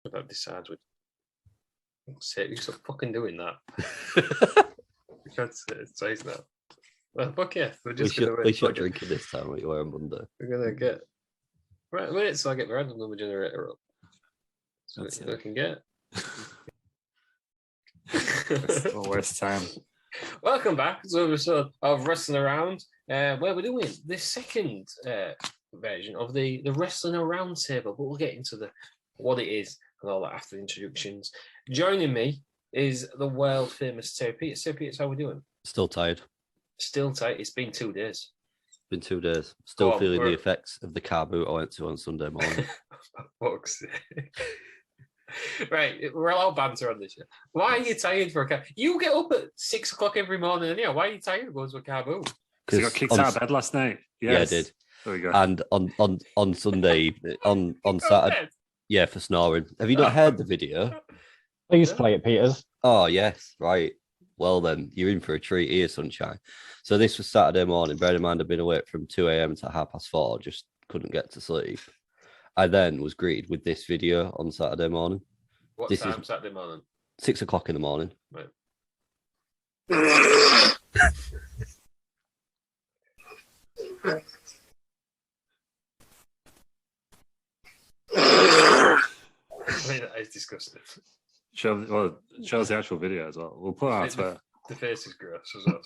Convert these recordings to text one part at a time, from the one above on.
That decides with. You stop fucking doing that. You can't say that. Well, fuck yeah. We should drink it this time. What you wear on Monday? We're gonna get right a minute, so I get the random number generator up. So I can get. That's the worst time. Welcome back to an episode of Wrestling Around, where we're doing the second version of the Wrestling Aroundtable, but we'll get into what it is and all that after the introductions. Joining me is the world famous Terry Peters. Terry Peters, how are we doing? Still tired. Still tight. It's been 2 days. It's been 2 days. Still feeling the effects of the car boot I went to on Sunday morning. Fuck's sake. Right, we're allowed banter on this show. Why are you tired for a car? You get up at 6 o'clock every morning, and why are you tired of going to a car boot? Because you got kicked out of bed last night. Yes. Yeah, I did. There we go. And on Sunday, on Saturday, yeah, for snoring. Have you not heard the video? Please play it, Peters. Oh yes, right. Well then, you're in for a treat here, sunshine. So this was Saturday morning. Bear in mind, I've been awake from 2 a.m. to 4:30. Just couldn't get to sleep. I then was greeted with this video on Saturday morning. What time Saturday morning? 6 o'clock in the morning. Right. I mean, it's disgusting. Shows the actual video as well. We'll put it out there. The face is gross as well.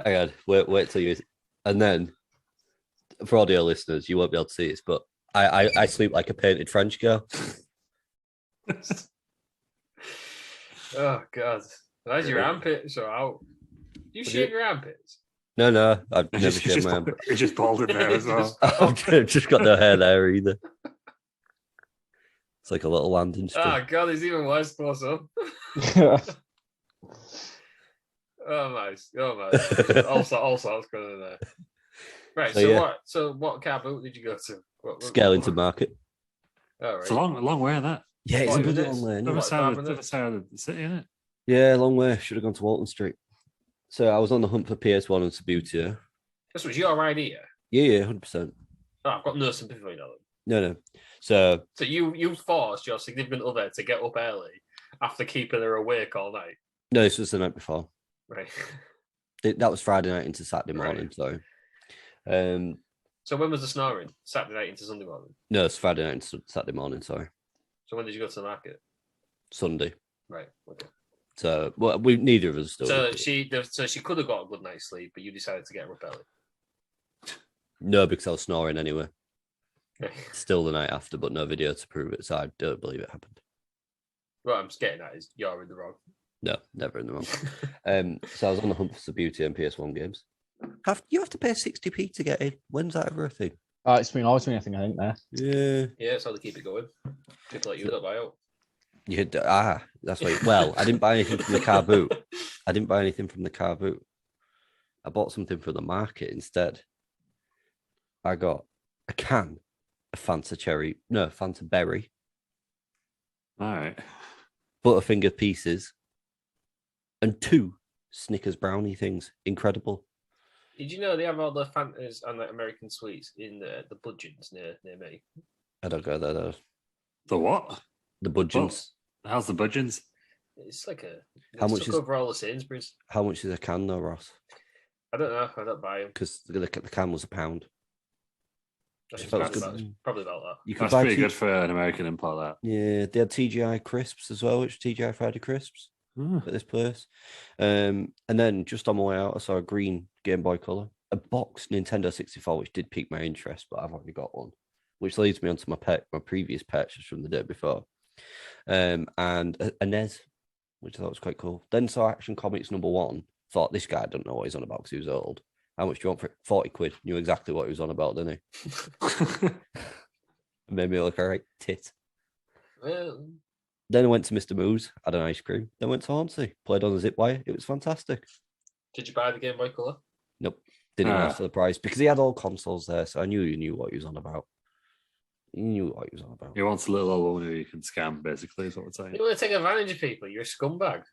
Hang on, wait till you. And then, for audio listeners, you won't be able to see this, but I sleep like a painted French girl. Oh God! That's your armpits are out. You shave your armpits? No, I've never shaved my armpits. It's just bald in there as well. I've just got no hair there either. It's like a little landing strip. Oh God, it's even worse close up. Oh my! Also, it's going in there. Right. So what car boot did you go to? Skellington Market. Oh, right. It's a long way, that. Yeah, it's a good long way. Other side of the city, isn't it? Yeah, long way. Should have gone to Walton Street. So I was on the hunt for PS1 and Subbuteo. This was your idea? Yeah, 100%. Oh, I've got no sympathy for you. No. So you forced your significant other to get up early after keeping her awake all night? No, this was the night before. Right. That was Friday night into Saturday morning, right. So when was the snoring? Saturday night into Sunday morning? No, it's Friday night into Saturday morning, sorry. So when did you go to the market? Sunday. Right, okay. So neither of us still. So she could have got a good night's sleep, but you decided to get her up early. No, because I was snoring anyway. Still the night after, but no video to prove it, so I don't believe it happened. What I'm just getting at is you're in the wrong. No, never in the wrong. So I was on the hunt for Subbuteo and PS1 games. You have to pay 60p to get in. When's that ever a thing? It's been always been a thing, I think, there. Yeah. Yeah, that's how they keep it going. People like you don't buy out. That's right. Well, I didn't buy anything from the car boot. I bought something from the market instead. I got a can of Fanta Berry. All right. Butterfinger pieces. And 2 Snickers brownie things. Incredible. Did you know they have all the Fantas and the American sweets in the Budgeons near me? I don't go there though. The what? The Budgeons. How's the Budgeons? It's like how much is over all the Sainsbury's? How much is a can though, Ross? I don't know. I don't buy them because the can was £1. Probably about that. That's pretty good for an American import. That. Yeah, they had TGI crisps as well, which TGI Friday crisps at this place. And then just on my way out, I saw a green Game Boy Color, a box Nintendo 64, which did pique my interest, but I've already got one, which leads me on to my previous purchase from the day before, and a NES, which I thought was quite cool. Then saw Action Comics #1. Thought this guy don't know what he's on about because he was old. How much do you want for it? 40 quid. Knew exactly what he was on about, didn't he? It made me look a right tit. Well, then I went to Mr. Moo's, had an ice cream. Then went to Hornsey, played on the zip wire. It was fantastic. Did you buy the Game Boy Color? Nope. Didn't ask for the price because he had all consoles there, so I knew he knew what he was on about. He wants a little old woman who you can scam, basically, is what we're saying. You want to take advantage of people. You're a scumbag.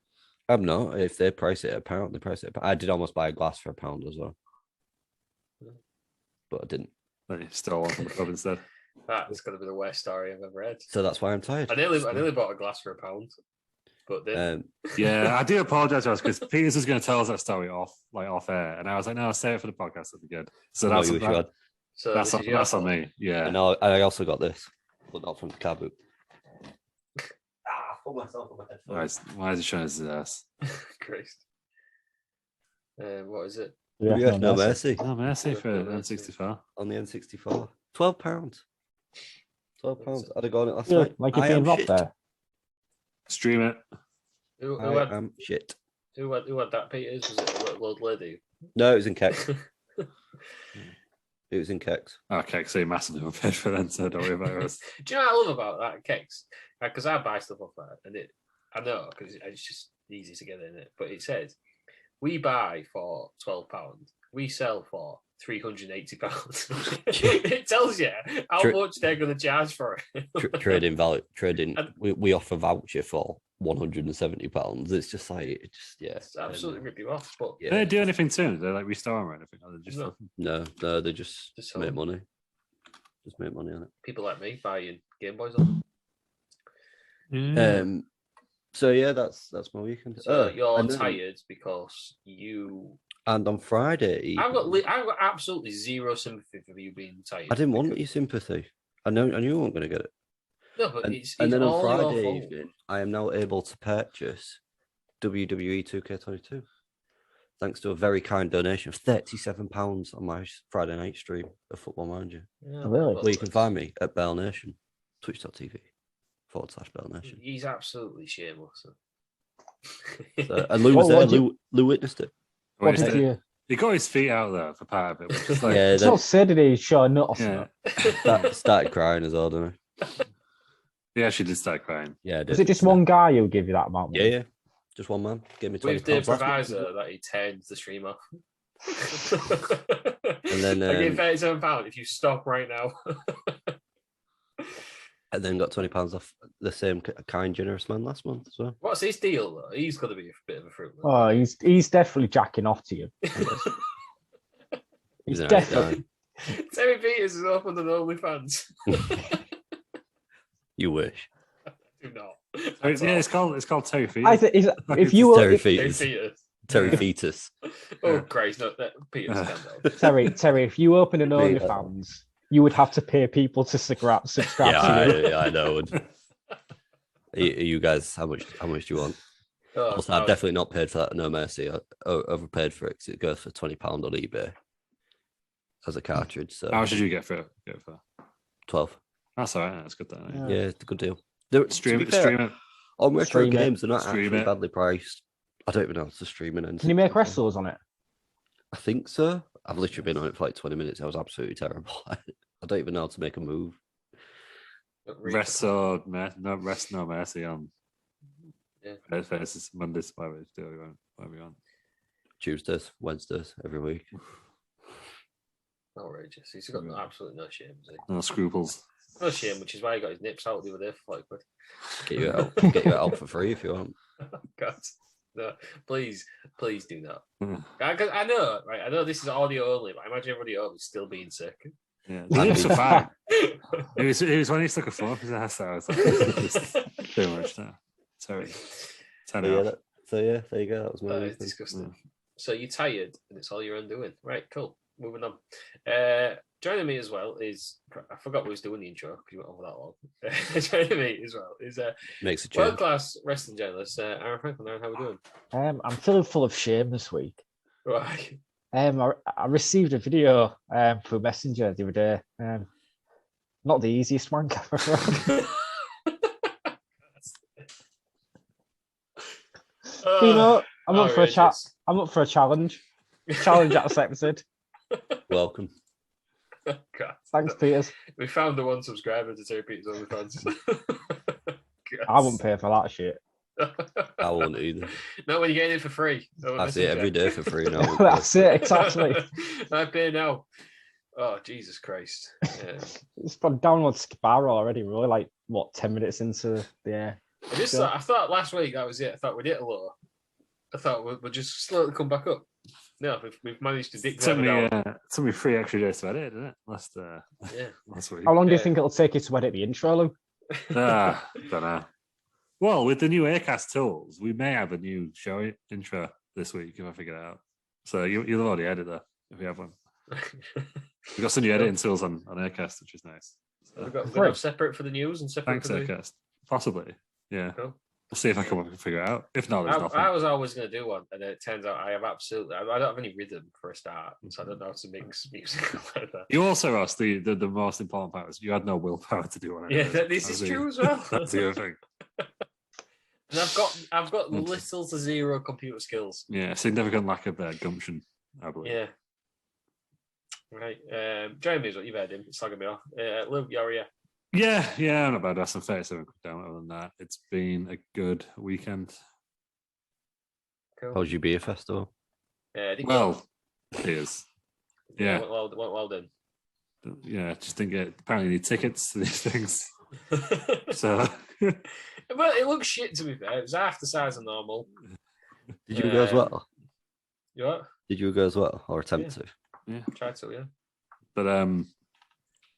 I'm not. If they price it at £1, they price it at £1. I did almost buy a glass for £1 as well. But I didn't. But you still want the club instead. That's going to be the worst story I've ever read. So that's why I'm tired. I nearly bought a glass for £1, but then Yeah, I do apologize, Ross, because Peters was going to tell us that story off air, and I was like, no, say it for the podcast. That'd be good. So I know you wish you had. so that's on me. Yeah. And I also got this, but not from the cab boot. Put myself on my head. Why is he showing his ass? Christ. What is it? Yeah, no mercy. No mercy for No mercy. N64. On the N64. £12. £12. I'd have gone it last Yeah, night. like you're I being am robbed shit. there. Stream it. Who I had am shit. who had that, Peters? Was it a little old lady? No, it was in Kex. It was in Kex. Okay, so you're massively prepared for then, so don't worry about it. Do you know what I love about that cakes? Because I buy stuff off that, and I know because it's just easy to get in it. But it says we buy for £12, we sell for £380. It tells you how much they're going to charge for it. Trading value. Trading. We offer voucher for £170. It's just like It's absolutely rip you off. But Do they do anything soon? Do they like restore them or anything? Or they just no, they just make sell. money. Just make money on it. people like me buying Game Boys on. So yeah, that's my weekend. So you're and then- tired because you. And on Friday, I've got absolutely zero sympathy for you being tired. I didn't want your sympathy. I knew you weren't going to get it. No, but And, it's and then on all your Friday fault. evening, I am now able to purchase WWE 2K22 thanks to a very kind donation of £37 on my Friday night stream of Football Manager. Yeah, Really? Where you can find me at Bell Nation, twitch.tv/Bell Nation. He's absolutely shameless. So, and Lou was there. Lou witnessed it. What did you? He got his feet out there for part of it, which is like, Yeah, It's not said that he's showing nuts. yeah. started crying as well, didn't Yeah, she did start crying. he? Yeah, I did. Was it just one guy who gave you that amount? of money? Yeah. Just one man. Gave me £20. With the last week. proviso that he turns the stream off. And then I give £37 if you stop right now. and then got £20 off the same kind, generous man last month as well. What's his deal though? He's got to be a bit of a fruit. Oh, he's definitely jacking off to you. He's He's an definitely. Terry Peters is open on OnlyFans. You wish. Do not. It's called Terry Feet. I think if you were Terry Terry Fetus. Peters. Terry Fetus. Oh Christ, no, Peters. Terry, if you opened an Me, OnlyFans, you would have to pay people to subscribe to you. I know. You guys, how much do you want? Oh, Also, I've definitely not paid for that. No mercy. I overpaid for it because it goes for £20 on eBay as a cartridge. So How much did you get for it? 12. That's all right. That's good then. Yeah, it's a good deal. Stream To be fair, it. on retro Stream it. games, they're not Stream actually it. badly priced. I don't even know if it's streaming. Can you make wrestlers on it? I think so. I've literally been on it for like 20 minutes. I was absolutely terrible. I don't even know how to make a move. Rest no mercy on. Yeah. Versus Mondays, whatever you want. Tuesdays, Wednesdays, every week. Outrageous. He's got absolutely no shame. Has he? No scruples. No shame, which is why he got his nips out the other day for £5. Get you out for free if you want. God, no, please do not. Mm. I know, right? I know this is audio only, but I imagine everybody at home is still being sick. Yeah, the lips are fine. It was when he stuck a phone up his ass. I was like, it's too much now. Sorry. So yeah, there you go. That was my It's weekend. disgusting. So you're tired, and it's all your own doing. Right, cool. Moving on. Joining me as well is I forgot who was doing the intro because you went over that long. Joining me as well is Makes a change. world-class wrestling journalist Aaron Franklin. Aaron, how are we doing? I'm feeling full of shame this week. Right. I received a video through Messenger the other day. Not the easiest one I've ever had. You know, I'm up for a chat. outrageous. I'm up for a challenge. Challenge accepted. Welcome. God. Thanks, Peters. We found the one subscriber to Terry Peters OnlyFans. I wouldn't pay for that shit. I won't either. Not when you're getting it for free. I see it every day for free now. That's it, exactly. I pay now. Oh, Jesus Christ. Yeah. It's got download spiral already. We're only like, what, 10 minutes into the air. I thought last week that was it. I thought we'd hit a low. I thought we'll just slowly come back up. No, we've managed to dig Took that me, down. took me 3 extra days to edit, didn't it? Last Yeah. week. How long do you think it'll take you to edit the intro, Lou? Don't know. Well, with the new Acast tools, we may have a new show intro this week if I figure it out. So you'll already edit that if we have one. We've got some new editing tools on Acast, which is nice. So, We've got separate for the news and separate thanks, for the... Acast. Possibly. Yeah. Cool. We'll see if I can figure it out. If not, there's nothing. I was always going to do one, and it turns out I don't have any rhythm for a start, so I don't know how to mix music like that. You also, Ross, the most important part was you had no willpower to do one. Yeah, this is true as well. That's the other thing. And I've got little to zero computer skills. Yeah, significant lack of gumption, I believe. Yeah. Right. Jeremy, what you've had him slagging me off. Luke, you're here. Yeah, not bad. That's some 37 down. Other than that, it's been a good weekend. Cool. How's your beer festival? Well, it is. Yeah. Well done. Yeah, just didn't get. Apparently, need tickets to these things. So, Well, it looks shit to be fair. It was half the size of normal. Did you go as well? You what? Did you go as well, or attempt to? yeah. Tried to, yeah. But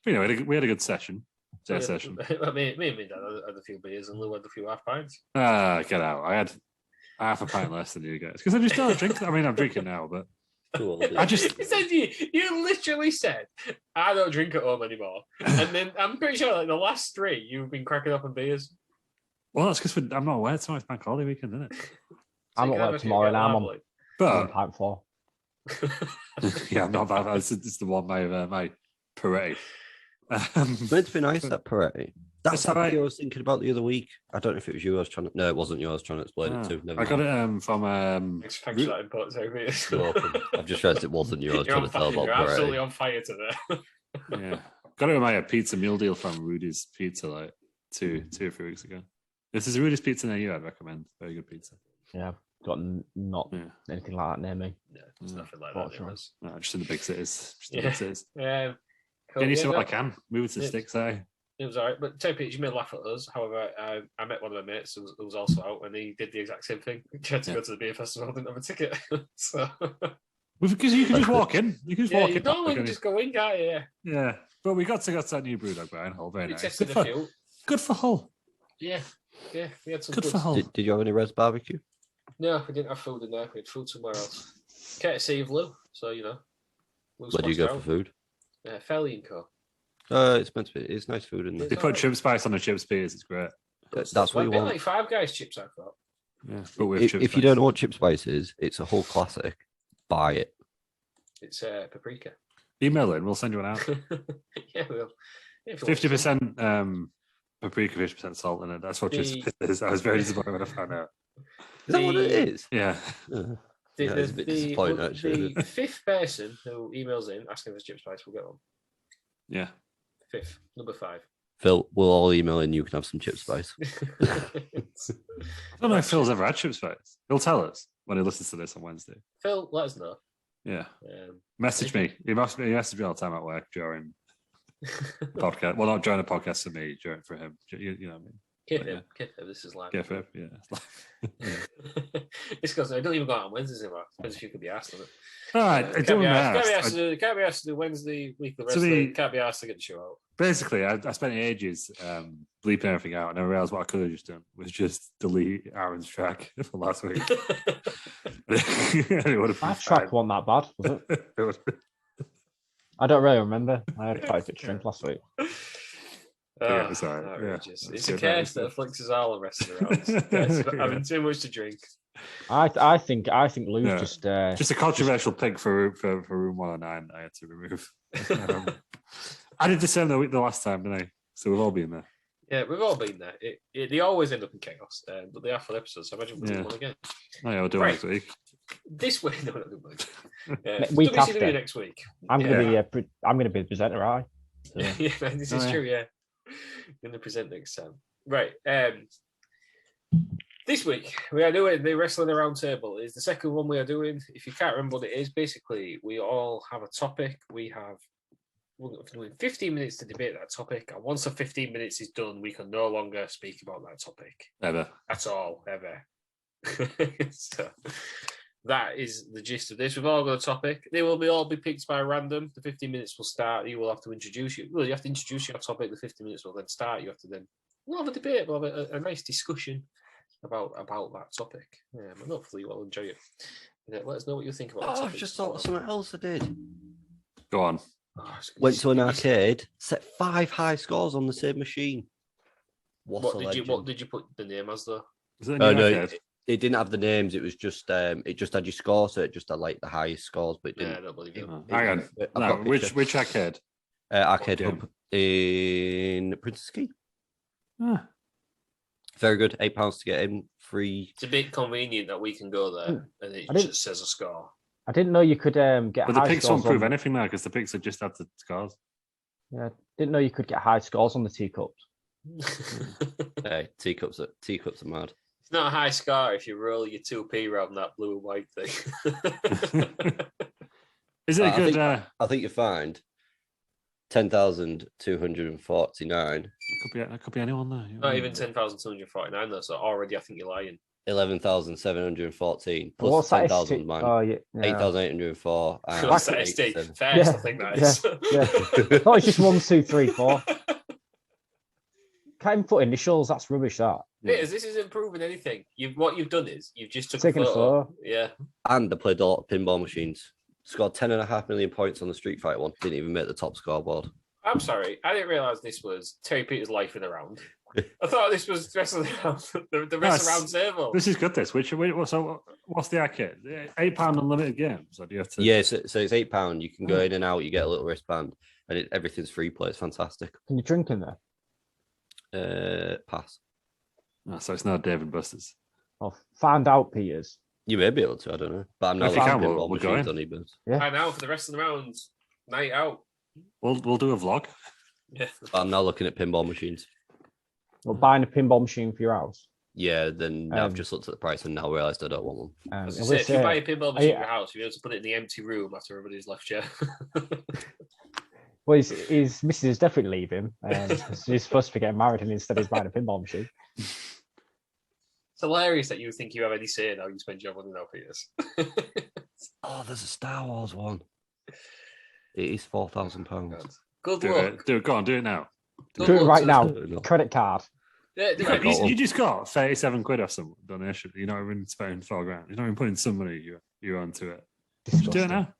you know, we had a good session. Session. Me and my dad had a few beers and Lou had a few half pints. Get out! I had half a pint less than you guys because I just don't drink. I mean, I'm drinking now, but I just. You literally said I don't drink at home anymore, and then I'm pretty sure like the last 3 you've been cracking up on beers. Well, that's because I'm not aware tomorrow's bank holiday weekend, isn't it? I'm at work tomorrow and I'm on But pint 4. yeah, I'm not bad. It's the one my parade. Meant to be nice, that parade. That's That's that right. video I was thinking about the other week. I don't know if it was you I was trying to... No, it wasn't you I was trying to explain it to. Never I got mind. it from Thanks for that input, Toby. You're welcome. I've just realized it wasn't you I was You're trying to tell about You're absolutely parade. on fire today. yeah. Got it with my pizza meal deal from Rudy's Pizza like two or 3 weeks ago. This is Rudy's Pizza near you. I'd recommend. Very good pizza. Yeah, got not anything like that near me. No, it's nothing like Fortunately. that. It was. No, just in the big cities. Just in Yeah. the big cities. Cool. Getting used to Yeah, what I can. Move it to Yeah. sticks, eh? It was all right, but Toby, you made laugh at us. However, I met one of my mates who was also out, and he did the exact same thing. He tried to go to the beer festival, didn't have a ticket. So Because you can just walk in. You can just walk you in. normally can just go in, can't you? Yeah. But we got to go to that new Brewdog Brian Hull. Very We nice. tested Good a for, few. good for Hull. Yeah, we had some Good for Hull. Did you have any res barbecue? No, we didn't have food in there. We had food somewhere else. Courtesy of Lou, so you know. Lou's Where do you go for out. food? Fairly & Co. It's meant to be. It's nice food in there. They put chip spice on the chip spears. It's great. That's what you a bit want. like Five Guys chips, I thought. Yeah. But with If chip you spice. don't know what chip spice is, it's a whole classic. Buy it. It's paprika. Email in. We'll send you one out. Yeah, we will. Yeah, if you want 50% paprika, 50% salt in it. That's what chip spice is. I was very disappointed when I found out. Is that what it is? Yeah. Yeah, it's a bit disappointing, actually. The 5th person who emails in asking for chip spice will get one. Yeah. 5th, number 5. Phil, we'll all email in. You can have some chip spice. I don't know if Phil's ever had chip spice. He'll tell us when he listens to this on Wednesday. Phil, let us know. Yeah. Message me. He messaged me all the time at work during podcast. Well, not during a podcast for me, for him. You know what I mean? Keep him. This is live. Give him. Yeah. It's because I don't even go out on Wednesdays anymore. Depends if you could be asked on it. All right. It Can't be asked. asked to do Wednesday weekly To me- wrestling. Can't be asked to get the show out. Basically, I spent ages bleeping everything out, and I realized what I could have just done was just delete Aaron's track for last week. It would have been My track wasn't that bad, was it? I don't really remember. I had quite a bit to drink last week. Yeah, it's all right. Outrageous. Yeah, It's that's a good, curse that afflicts us all wrestling around. Having too much to drink. I think Lou's Yeah. just a controversial pick for room 109. I had to remove. I did the same the last time, didn't I? So we've all been there. Yeah, we've all been there. They always end up in chaos, but they are full episodes. So imagine we'll do Yeah. one again. Oh yeah, we'll do it Right. next week. This week, no, not good Week WCW after. next week. I'm Yeah. gonna be the presenter, right? So, Yeah, man, this Oh, is yeah. true. Yeah, going to present next time. Right. This week we are doing the Wrestling Aroundtable. It's the second one we are doing. If you can't remember what it is, basically we all have a topic. We're doing 15 minutes to debate that topic, and once the 15 minutes is done, we can no longer speak about that topic Ever. at all, ever. So, that is the gist of this. We've all got a topic. They will all be picked by random. The 15 minutes will start. You will have to introduce you. Well, you have to introduce your topic. The 15 minutes will then start. You have to then we'll have a debate. We'll have a nice discussion about that topic. And hopefully you will enjoy it. Let us know what you think about it. I've just thought of something else I did. Go on. Went to an arcade, set 5 high scores on the same machine. What did you put the name as though? Is it a new arcade? It didn't have the names. It was just it just had your score, so it just had like the highest scores. But it didn't. I don't believe you. Hang on. No, which arcade? Arcade Hub in Princess Key. Very good. £8 to get in. Free. It's a bit convenient that we can go there and it just says a score. I didn't know you could get. But the picks won't prove anything now because the picks have just had the scores. Yeah, didn't know you could get high scores on the teacups. Hey, teacups are mad. It's not a high score if you roll your 2p around that blue and white thing. Is it a good? I think you find 10,249. That could be anyone there. Not even 10,249 though. So already, I think you're lying. 11,714 plus What's that 10,000 ST? mine. Oh, yeah. 8,804. What's that ST? First, I think that is. Yeah. No, it's just 1, 2, 3, 4. Can't even put initials. That's rubbish. That. This isn't proving anything. What you've done is you've just Taken a photo. Yeah. And I played a lot of pinball machines. Scored 10.5 million points on the Street Fighter one. Didn't even make the top scoreboard. I'm sorry. I didn't realise this was Terry Peters' Life in Around. I thought this was Wrestling Around, the Wrestling Around table. This is good. So what's the arcade? £8 unlimited games? Or do you have to? Yeah, so it's £8. You can go in and out. You get a little wristband, and everything's free play. It's fantastic. Can you drink in there? Pass. Oh, so it's not David Buster's. Oh, find out, Peters. You may be able to. I don't know. But I'm not If you can, pinball we'll go machines in. on eBay. Yeah. I know for the Wrestling Around night out. We'll do a vlog. Yeah. But I'm now looking at pinball machines. Well, buying a pinball machine for your house. Yeah, then I've just looked at the price and now realised I don't want one. As I say, if you buy a pinball machine for your house, you're able to put it in the empty room after everybody's left you. Well, his missus is definitely leaving. He's supposed to be getting married, and instead he's buying a pinball machine. It's hilarious that you think you have any say in how you spend your money now, Peters. Oh, there's a Star Wars one. It is £4,000. Good Do luck. it. Go on, do it now. Do it right now. Credit card. Yeah, You just got £37 off some donation. You're not even spending £4,000. You're not even putting some money you're onto it. Just do it now.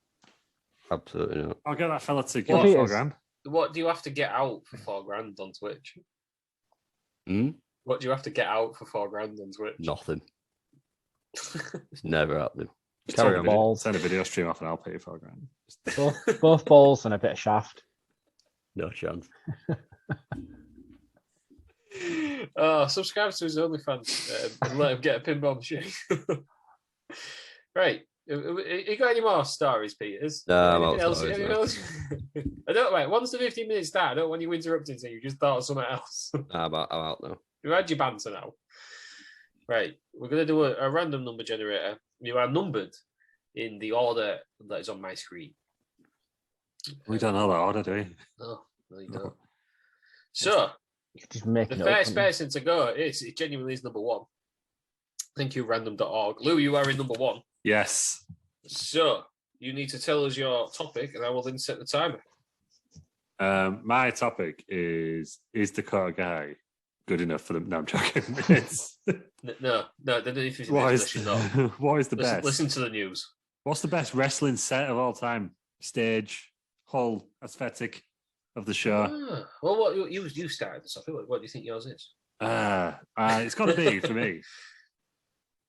Absolutely not. I'll get that fella to give Well, £4,000. What do you have to get out for $4,000 on Twitch? What do you have to get out for $4,000 on Twitch? Nothing. It's never happening. Carry on. Balls. Send a video stream off and I'll pay you $4,000. Both balls and a bit of shaft. No chance. Subscribe to his OnlyFans and let him get a pinball machine. Right. You got any more stories, Peters? No, I'm out. Anything else? I don't. Wait. Once the 15 minutes start, I don't want you interrupting. So you just thought of something else. I'm out now. You had your banter now. Right. We're gonna do a random number generator. You are numbered in the order that is on my screen. We don't know that order, do we? No, you don't. So Just make the first person to go it genuinely is number 1. Thank you, random.org. Lou, you are in number 1. Yes. So you need to tell us your topic, and I will then set the timer. My topic is Dakota Guy good enough for them? No, I'm joking. No. If it's What is the listen, best? Listen to the news. What's the best wrestling set of all time? Stage, whole aesthetic of the show. Well, what you started this off. What do you think yours is? It's got to be for me.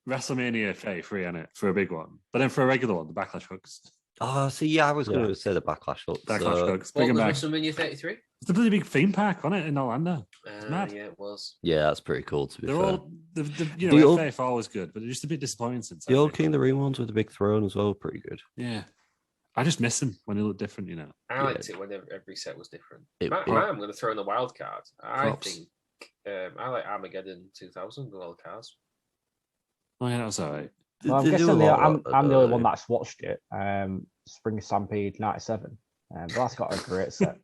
WrestleMania 33 in it for a big one, but then for a regular one, the Backlash hooks. Oh, see, yeah, I was going to say the Backlash hooks. Backlash hooks. What Bring was them back. WrestleMania 33? It's the bloody big theme park on it in Orlando. Mad. Yeah, it was. Yeah, that's pretty cool. To be They're fair, all the old FF always good, but they're just a bit disappointing since the old King of the Ring ones with the big throne as well, pretty good. Yeah, I just miss them when they look different. I liked it when every set was different. I'm I'm going to throw in the wild card. I Props. think I like Armageddon 2000 with all the cars. Oh yeah, that was all right. Well, I'm They do guessing a lot I'm of that, the only though. one that's watched it. Spring Stampede '97. But that's got a great set.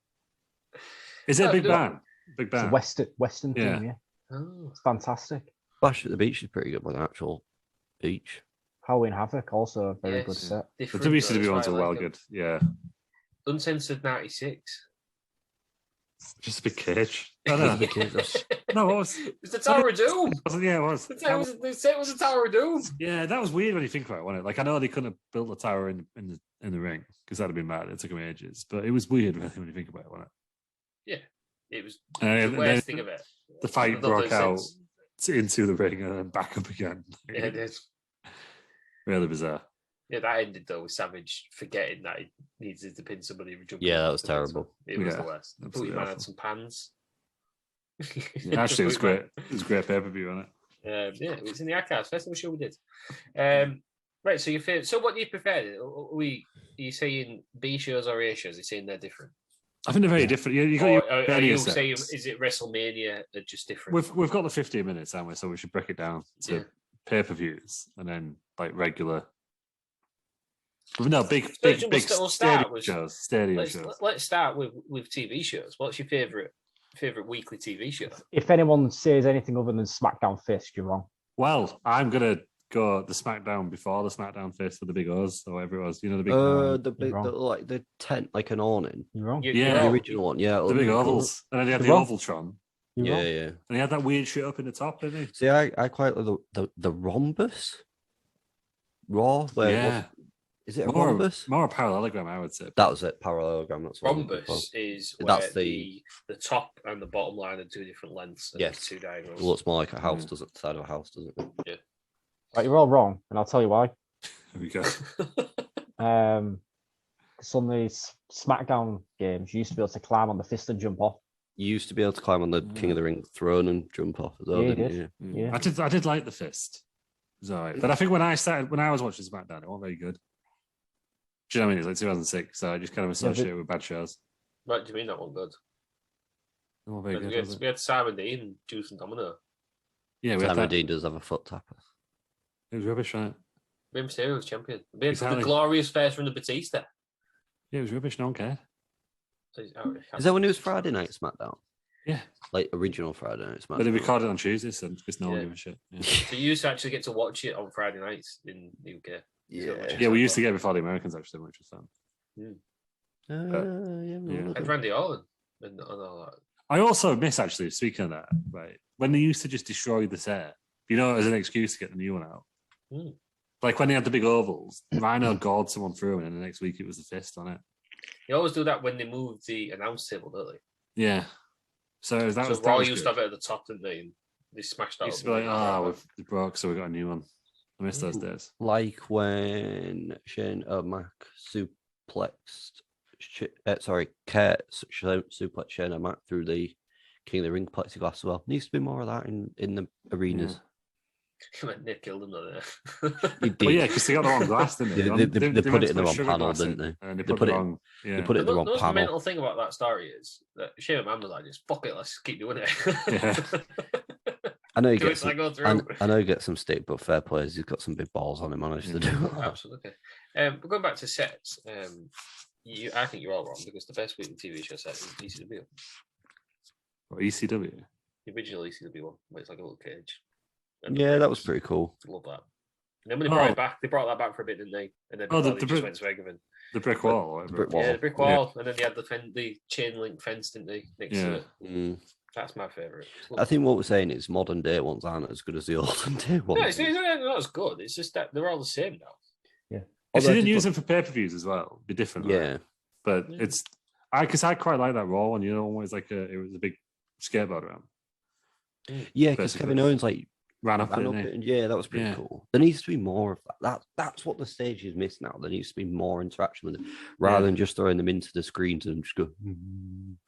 Is it a big no. band? Big It's a band. Western Yeah. theme, yeah. Oh. It's fantastic. Bash at the Beach is pretty good with an actual beach. Halloween Havoc, also a very good Yes. set. The Different, WCW that's ones why are I well like 'em. good. Yeah. Uncensored 96. Just a big cage. I It don't was a know. big kid. No, what was It's the Tower of Doom. Yeah, it was. The set was the Tower of Doom. Yeah, that was weird when you think about it, wasn't it? Like, I know they couldn't have built the tower in the ring because that'd have been mad. It took them ages, but it was weird when you think about it, wasn't it? It was And the then worst thing of it. the fight Doesn't make broke out sense. into the ring and then back up again. Yeah, it is. Really bizarre. Yeah, that ended though with Savage forgetting that he needed to pin somebody. Yeah, that was terrible. It was Yeah, the worst. I thought absolutely you man awful. had some pans. Actually, it was great. It was a great pay per view, wasn't it? Yeah, it was in the archives. First ever show we did. Right, so your favorite. So, what do you prefer? Are you saying B shows or A shows? Are you saying they're different? I think they're very different. You got Or your are earlier you sets. saying is it WrestleMania are just different? We've got the 15 minutes, haven't we? So we should break it down to Yeah. pay per views and then like regular. No, big we'll stadium start with- shows. Stadium shows. Let's start with TV shows. What's your favorite weekly TV show? If anyone says anything other than SmackDown Fist, you're wrong. Well, I'm gonna go the SmackDown before the SmackDown Fist for the big O's or whatever it was. You know the big The big, wrong. like the tent, like an awning. You're wrong. Yeah. The you're- original one, yeah. the big cool. ovals, and then he had the You're wrong. Ovaltron, You're Yeah, wrong. yeah. and he had that weird shit up in the top, didn't he? See, I quite like the rhombus. Raw, where Yeah, is it a more rhombus? a parallelogram, I would say. That was it, parallelogram. That's what I'm looking for. Rhombus is where That's the top and the bottom line are two different lengths. And Yes. two diagonals. It looks more like a house, Mm. doesn't the side of a house, doesn't it? Right, you're all wrong, and I'll tell you why. There we go. Some of these SmackDown games, you used to be able to climb on the fist and jump off. You used to be able to climb on the King of the Ring throne and jump off as well, Yeah, you didn't did. you? Yeah. I did like the Fist. It was all right. But I think when I was watching SmackDown, it wasn't very good. Do you know what I mean? It's like 2006, so I just kind of associate it with bad shows. What do you mean that one good? It wasn't very We good, had, was it? we had Simon Dean and Juice and Domino. Yeah, we had Simon that. Dean does have a foot tapper. It was rubbish, right? Rey Mysterio was champion. We had Exactly. the glorious face from the Batista. Yeah, it was rubbish. No one cared. Is that when it was Friday Night SmackDown? Yeah. Like original Friday Night SmackDown? But they recorded on Tuesdays, so because no one Yeah. gave a shit. Yeah. So you used to actually get to watch it on Friday nights in the UK. Yeah. Yeah, we used to get it before the Americans actually, which was fun. Yeah. And Randy Orton and all that. I also miss actually, speaking of that, right, when they used to just destroy the set, you know, as an excuse to get the new one out. Mm. Like when they had the big ovals, Rhino gored someone through, and then the next week it was the Fist on it. They always do that when they move the announce table, don't they? Yeah. So that was Raw that was used good. to have it at the top, didn't they? And they smashed that. Used to up be and like, they- oh, we've broke, so we got a new one. I miss those days. Like when Shane O'Mac suplexed, Kurt suplexed Shane O'Mac through the King of the Ring plexiglass as well. Needs to be more of that in the arenas. Nick killed him though. He Well, did. yeah, because they got the wrong glass, didn't they? They put meant it to in the put wrong sugar panel, glass in, didn't they? And they They put put the it- wrong. Yeah. They put it in the wrong The panel. mental thing about that story is that Shane McMahon was like, just fuck it, let's keep doing it. Yeah. I know he Do it gets till I some, go through. I know he gets some stick, but fair play, he's got some big balls on him. Managed to do that. Absolutely. But going back to sets, I think you're all wrong because the best weekly TV show set is ECW, Or ECW. the original ECW one, where it's like a little cage. And Yeah, that was pretty cool. Love that. And then when they brought it back, they brought that back for a bit, didn't they? And then Oh, they the just brick- went to Eggman. The brick wall. Or whatever. The brick wall. Yeah, the brick wall, and then they had the chain link fence, didn't they? Next to Yeah. it. Mm. That's my favourite. I think what we're saying is modern day ones aren't as good as the olden day ones. No, it's not as good. It's just that they're all the same now. If Although they I didn't did use look- them for pay-per-views as well, it'd be different. right? Yeah, But Yeah. it's because I quite like that Raw one. You know, always like it was a big skateboard around. yeah, because Basically. Kevin Owens like Ran up, ran didn't up he? it, and yeah, that was pretty Yeah. cool. There needs to be more of that. That's what the stage is missed now. There needs to be more interaction with them, rather Yeah. than just throwing them into the screens and just go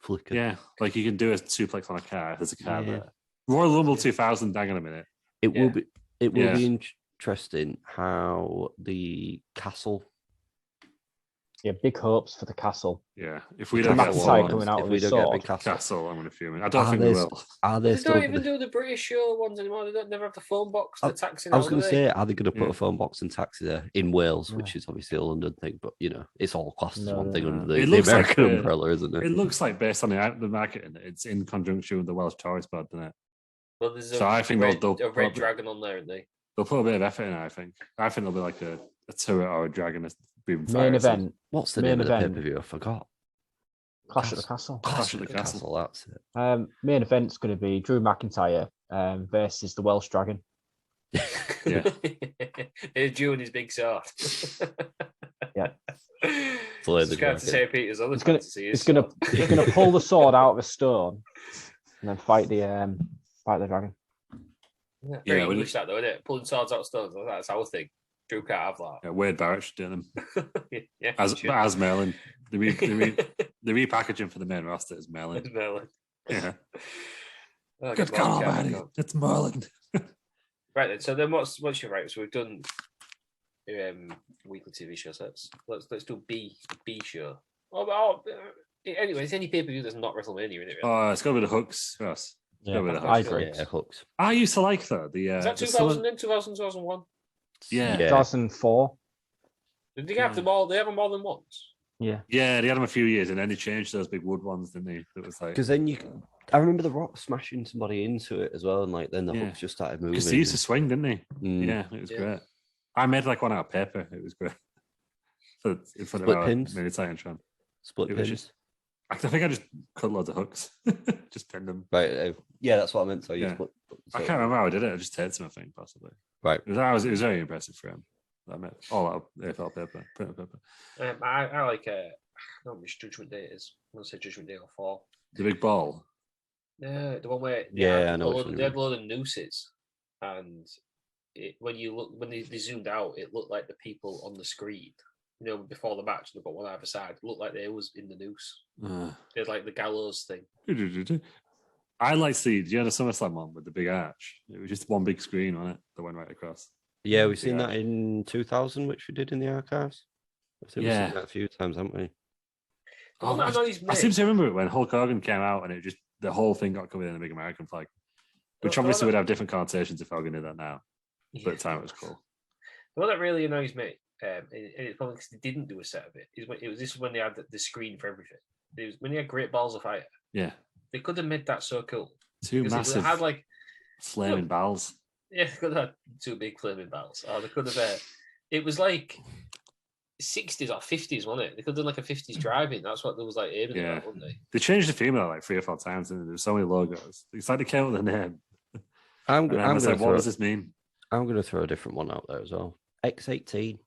flicker. Yeah, like you can do a suplex on a car if there's a car Yeah. there. Royal Rumble 2000, hang on a minute. It Yeah. will be. It will Yeah. be interesting how the castle. Yeah, big hopes for the castle. Yeah, if we The don't get McIntyre one coming out if with we his don't get a sword. big castle, castle, I'm going to fuming. I don't Are think we they- will. are they They still? don't even do the British show ones anymore. They don't never have the phone box. The taxi. I was going to say, are they going to put Yeah. a phone box and taxi there in Wales, No. which is obviously a London thing, but you know, it's all classed as No, one no, thing no. under the, It the looks like American the- umbrella, isn't it? It looks like based on the marketing, it's in conjunction with the Welsh tourist board, doesn't it? Well, there's So I think red, they'll a red probably- dragon on there, isn't they? They'll put a bit of effort in it, I think. I think there'll be like a turret or a dragon breathing fire. Main event. What's the Main name of the event. pay-per-view? I forgot. Clash at the Castle. Clash at the Castle. That's it. Main event's going to be Drew McIntyre versus the Welsh Dragon. Yeah. Here's Drew and his big sword. Yeah. Just got to say Peter's other fantasy. He's going to pull the sword out of a stone and then fight the dragon. Yeah, very English that though, isn't it? Pulling swords out of stones. That's our thing. Drew can't have that. Yeah, Wade Barrett should do them. Yeah, as Merlin. The repackaging for the main roster is Merlin. It's Merlin. Yeah. Oh, Good call, buddy. It's Merlin. Right then. So then, what's your right? So we've done weekly TV shows. Let's do B show. Anyway, it's any pay-per-view that's not WrestleMania in it. Really. Oh, it's got to be the hooks. Yes. Yeah, I agree. Yeah, hooks. I used to like that. Is that 2000 then? 2001? Yeah. 2004. Did they have them all? They have them more than once. Yeah. Yeah, they had them a few years, and then they changed those big wood ones, didn't they? It was like Because then I remember The Rock smashing somebody into it as well, and like then the hooks just started moving. because they used to swing, didn't they? Mm. Yeah, it was great. I made like one out of paper. It was great. In front Split of our pins. mini Titantron. Split It was pins. I think I just cut loads of hooks, just pinned them. Right. Yeah, that's what I meant. So you Yeah. split. I can't remember how I did it. I just taped him, I think, possibly. Right. It was very impressive for him. I meant all out of AFL paper, print paper. I like I don't know which Judgment Day it is. I want to say Judgment Day or 4. The big ball. Yeah, the one where Yeah, I know which one they you had a load of nooses, and when they zoomed out, it looked like the people on the screen. You know, before the match, they've got one either side. It looked like they was in the noose. They had like the gallows thing. I liked the SummerSlam one with the big arch. It was just one big screen on it that went right across. Yeah, we've seen that in 2000, which we did in the archives. I think we've seen that a few times, haven't we? I seem to remember it when Hulk Hogan came out and the whole thing got covered in a big American flag, which obviously would have different connotations if Hogan did that now. But at the time, it was cool. Well, that really annoys me, and it's probably because they didn't do a set of it. This is when they had the screen for everything. When they had Great Balls of Fire. Yeah, they could have made that so cool. Two massive, had like flaming balls. Yeah, they could have had two big flaming balls. Or they could have. It was like 60s or 50s, wasn't it? They could have done like a 50s driving. That's what there was like aiming at, wouldn't they? They changed the female like 3 or 4 times, and there's so many logos. It's like they came up with a name. I'm like, what does this mean? I'm going to throw a different one out there as well. X8,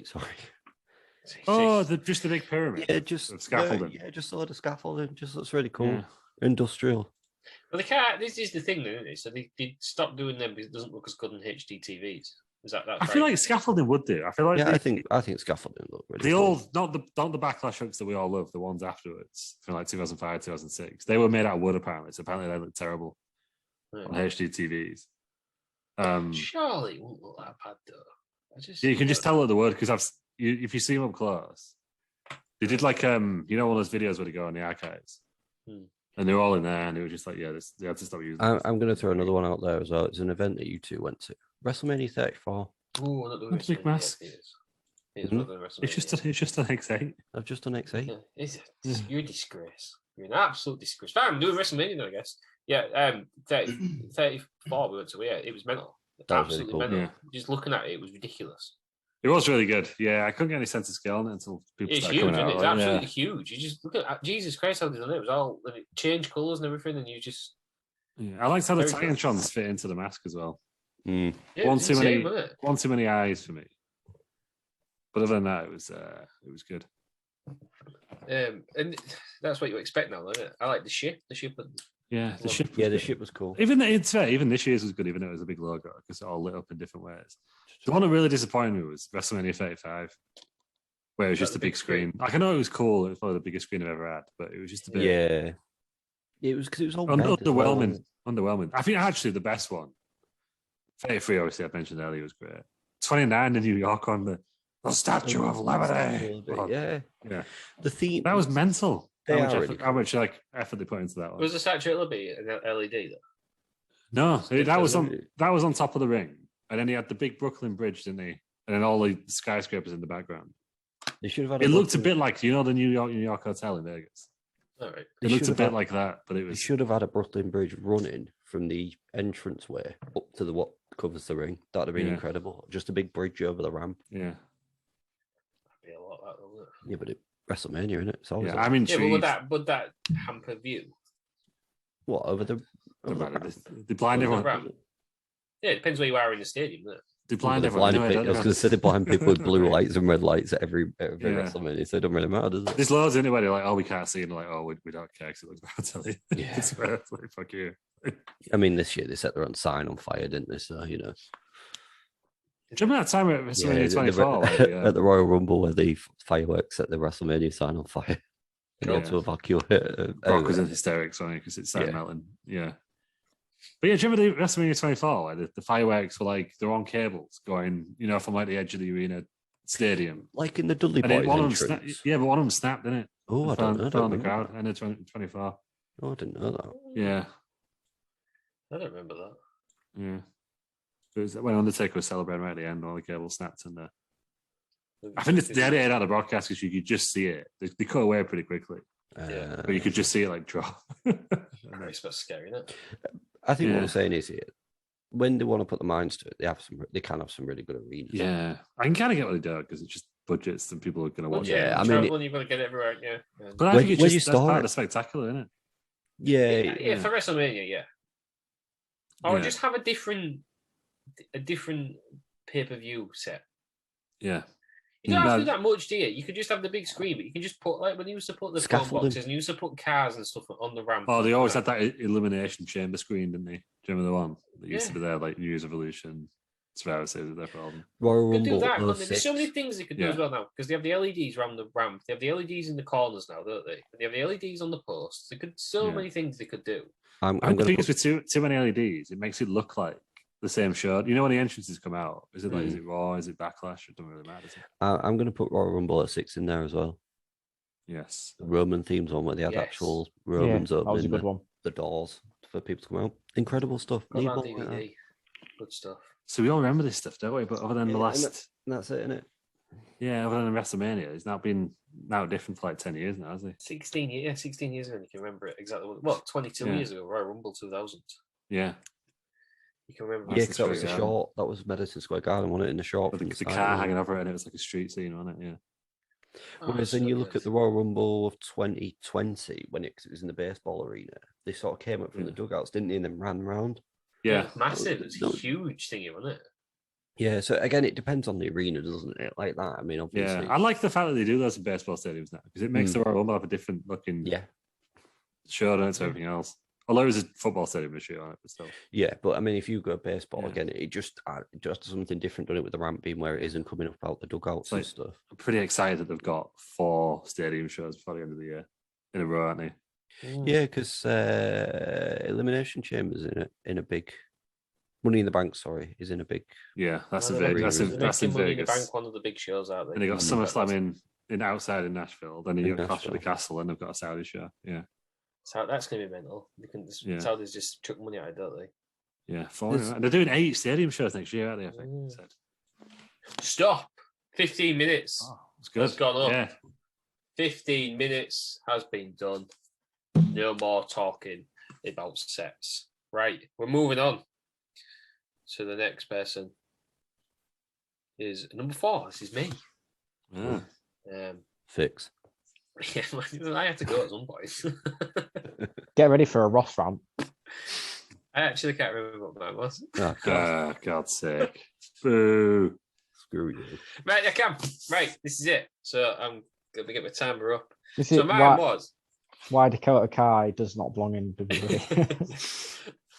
sorry. Oh, just the big pyramid. Yeah, just scaffolding. Just a lot of scaffolding. Just looks really cool. Yeah. Industrial. Well, they can't. This is the thing, though, isn't it? So they stopped doing them because it doesn't look as good on HD TVs. Is that? I feel like scaffolding would do. I feel like I think scaffolding look really the cool. old not the backlash hooks that we all love, the ones afterwards from like 2005, 2006. They were made out of wood apparently. So apparently they look terrible on HD TVs. Surely it won't look that bad though. You can just tell the word because if you see them up close, they did like one of those videos where they go on the archives, and they were all in there, and it was just like they had to stop using. I'm going to throw another one out there as well. It's an event that you two went to, WrestleMania 34. Oh, not the big mask. It's just an X8. I've just done X8. Yeah, you're a disgrace. You're an absolute disgrace. Fine, I'm doing WrestleMania now, I guess. Yeah, 34 we went to. Yeah, it was mental. Absolutely really cool. mental. Just looking at it, it was ridiculous. It was really good. Yeah, I couldn't get any sense of scale on it until people it's started huge, coming out. It's absolutely huge. You just look at Jesus Christ, how they done it. It was all it changed colours and everything, and you just. Yeah, I liked how the Titantrons fit into the mask as well. Mm. Yeah, one too many eyes for me. But other than that, it was good. And that's what you expect now, isn't it? I like the ship. The ship. The ship. The ship was cool. Even this year's was good, even though it was a big logo because it all lit up in different ways. The one that really disappointed me was WrestleMania 35, where it was just a big screen. Like I know it was cool. It was probably the biggest screen I've ever had, but it was just a bit. Yeah. It was because it was all underwhelming. Underwhelming. I think actually the best one. 33, obviously, I mentioned earlier, was great. 29 in New York on the Statue of Liberty. Yeah. The theme that was mental. How much effort they put into that one? Was the Statue of Liberty an LED though? No, that was on top of the ring, and then he had the big Brooklyn Bridge, didn't he? And then all the skyscrapers in the background. They should have had. It looked a bit like the New York Hotel in Vegas. All right. It looked a bit like that, but it was. They should have had a Brooklyn Bridge running from the entranceway up to the covers the ring. That'd have been incredible. Just a big bridge over the ramp. Yeah. That'd be a lot, that, wouldn't it? Yeah, but WrestleMania, isn't it? It's always I'm intrigued. Yeah, but would that hamper view? what over the They blind everyone. Ramp? Yeah, it depends where you are in the stadium, doesn't it? They blind I everyone. was going to say they blind people with blue lights and red lights at every WrestleMania, so it doesn't really matter, does it? There's loads anyway. They're like, oh, we can't see, and they're like, oh, we don't care because it looks bad on telly. Yeah. It's like, fuck you. I mean, this year they set their own sign on fire, didn't they? So Do you remember that time at WrestleMania 24? At the Royal Rumble where the fireworks set the WrestleMania sign on fire in order to evacuate. Brock was in hysterics on it because it started melting. Yeah. But yeah, do you remember the WrestleMania 24? Like the fireworks were like they're on cables going, from like the edge of the arena stadium. Like in the Dudley And Boys but one of them snapped, didn't it? Oh, I don't know. Fell on the crowd, end of 24. Oh, I didn't know that. Yeah. I don't remember that. Yeah. It was when Undertaker was celebrating right at the end, all the cables snapped, and I think they had it out of the broadcast because you could just see it. They cut away pretty quickly, but you could just see it like drop. It's a bit scary, isn't it? I think what I'm saying is here, when they want to put the minds to it, they can have some really good arenas. Yeah, I can kind of get what they do because it's just budgets and people are going to watch it. Yeah, I mean, you've got to get it everywhere. Yeah, but I think it's just that's part of the spectacular, isn't it? Yeah, for WrestleMania, yeah. Or just have a different pay-per-view set. Yeah. You don't have to do that much, do you? You could just have the big screen, but you can just put, like when you used to put the phone boxes and you used to put cars and stuff on the ramp. Oh, they always had that elimination chamber screen, didn't they? Do you remember the one that used to be there, like New Year's Evolution? Survivor Series was there for all of them. Royal Rumble. Do that, there's so many things they could do as well now, because they have the LEDs around the ramp. They have the LEDs in the corners now, don't they? They have the LEDs on the posts. So many things they could do. I'm think it's with too many LEDs, it makes it look like the same show. You know when the entrances come out? Is it like is it Raw? Is it Backlash? It doesn't really matter. Does it? I'm going to put Royal Rumble at 6 in there as well. Yes, the Roman themes one where they had actual Romans opening the doors for people to come out. Incredible stuff. DVD. Good stuff. So we all remember this stuff, don't we? But other than the last, that's it, isn't it? Yeah, other than WrestleMania, it's now been different for like 10 years now, hasn't it? 16 years ago, you can remember it exactly. 22 years ago, Royal Rumble 2000. Yeah. You can remember. Yeah, because that was the short. That was Madison Square Garden, wasn't it? In the short, the car hanging over it, and it was like a street scene, wasn't it? Yeah. Whereas then you look at the Royal Rumble of 2020, when it was in the baseball arena, they sort of came up from the dugouts, didn't they? And then ran around. Yeah, massive. It's a huge thing, wasn't it? Yeah. So again, it depends on the arena, doesn't it? Like that. I mean, obviously. Yeah, I like the fact that they do those in baseball stadiums now because it makes the Royal Rumble have a different looking show than it's everything else. Although it was a football stadium this year on it, but still. Yeah, but I mean, if you go baseball again, it just something different, done it with the ramp being where it is and coming up out the dugouts and stuff. I'm pretty excited that they've got 4 stadium shows before the end of the year in a row, aren't they? Yeah, because Elimination Chambers in a big Money in the Bank. Sorry, is in a big. Yeah, that's in Vegas. That's in Money Vegas. in the Bank, one of the big shows out there. And they got SummerSlam in outside in Nashville. Then you got Clash at the Castle, and they've got a Saudi show. Yeah. So that's going to be mental. Saudis just chuck money at it, don't they? Yeah, 4. And they're doing 8 stadium shows next year, aren't they? I think. Stop. 15 minutes. Oh, it's good. It's gone up. Yeah. 15 minutes has been done. No more talking about sets. Right, we're moving on. So the next person is number 4. This is me. Yeah. Fix. Yeah, I have to go at some point. Get ready for a Ross rant. I actually can't remember what mine was. Oh, God's sake. Boo. Screw you. Right, I can. Right, this is it. So I'm going to get my timer up. So mine was... Why Dakota Kai does not belong in WWE.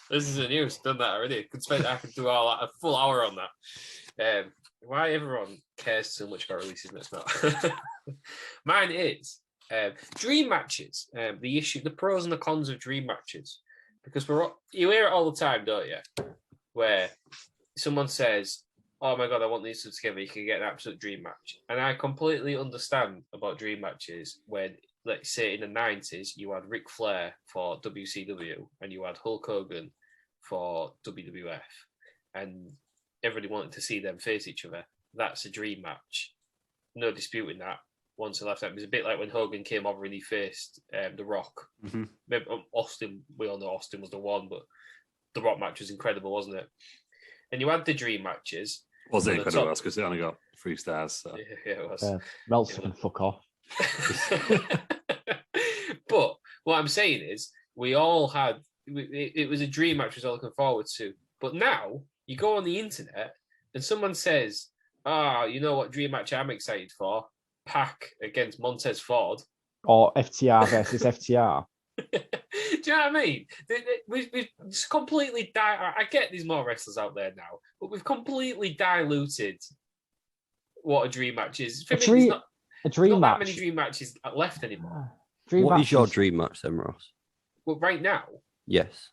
This is the news. Done that already. I could do a full hour on that. Why everyone cares so much about releases next month. Mine is dream matches. The pros and the cons of dream matches, because you hear it all the time, don't you? Where someone says, "Oh my god, I want these two together." You can get an absolute dream match, and I completely understand about dream matches. When, let's say, in the 90s, you had Ric Flair for WCW and you had Hulk Hogan for WWF, and everybody wanted to see them face each other. That's a dream match. No disputing that. Once a lifetime. It was a bit like when Hogan came over and he faced The Rock. Mm-hmm. Maybe Austin, we all know Austin was the one, but The Rock match was incredible, wasn't it? and you had the dream matches. Was On it the incredible? top- Because it only got 3 stars. So. Yeah, it was. Meltzer can fuck off. But what I'm saying is, we all had it was a dream match we were all looking forward to. But now you go on the internet and someone says, you know what dream match I'm excited for? Pac against Montez Ford. Or FTR versus FTR. Do you know what I mean? We've just completely I get there's more wrestlers out there now, but we've completely diluted what a dream match is. For me, there's not That that many dream matches left anymore. What is your dream match then, Ross? Well, right now, Yes.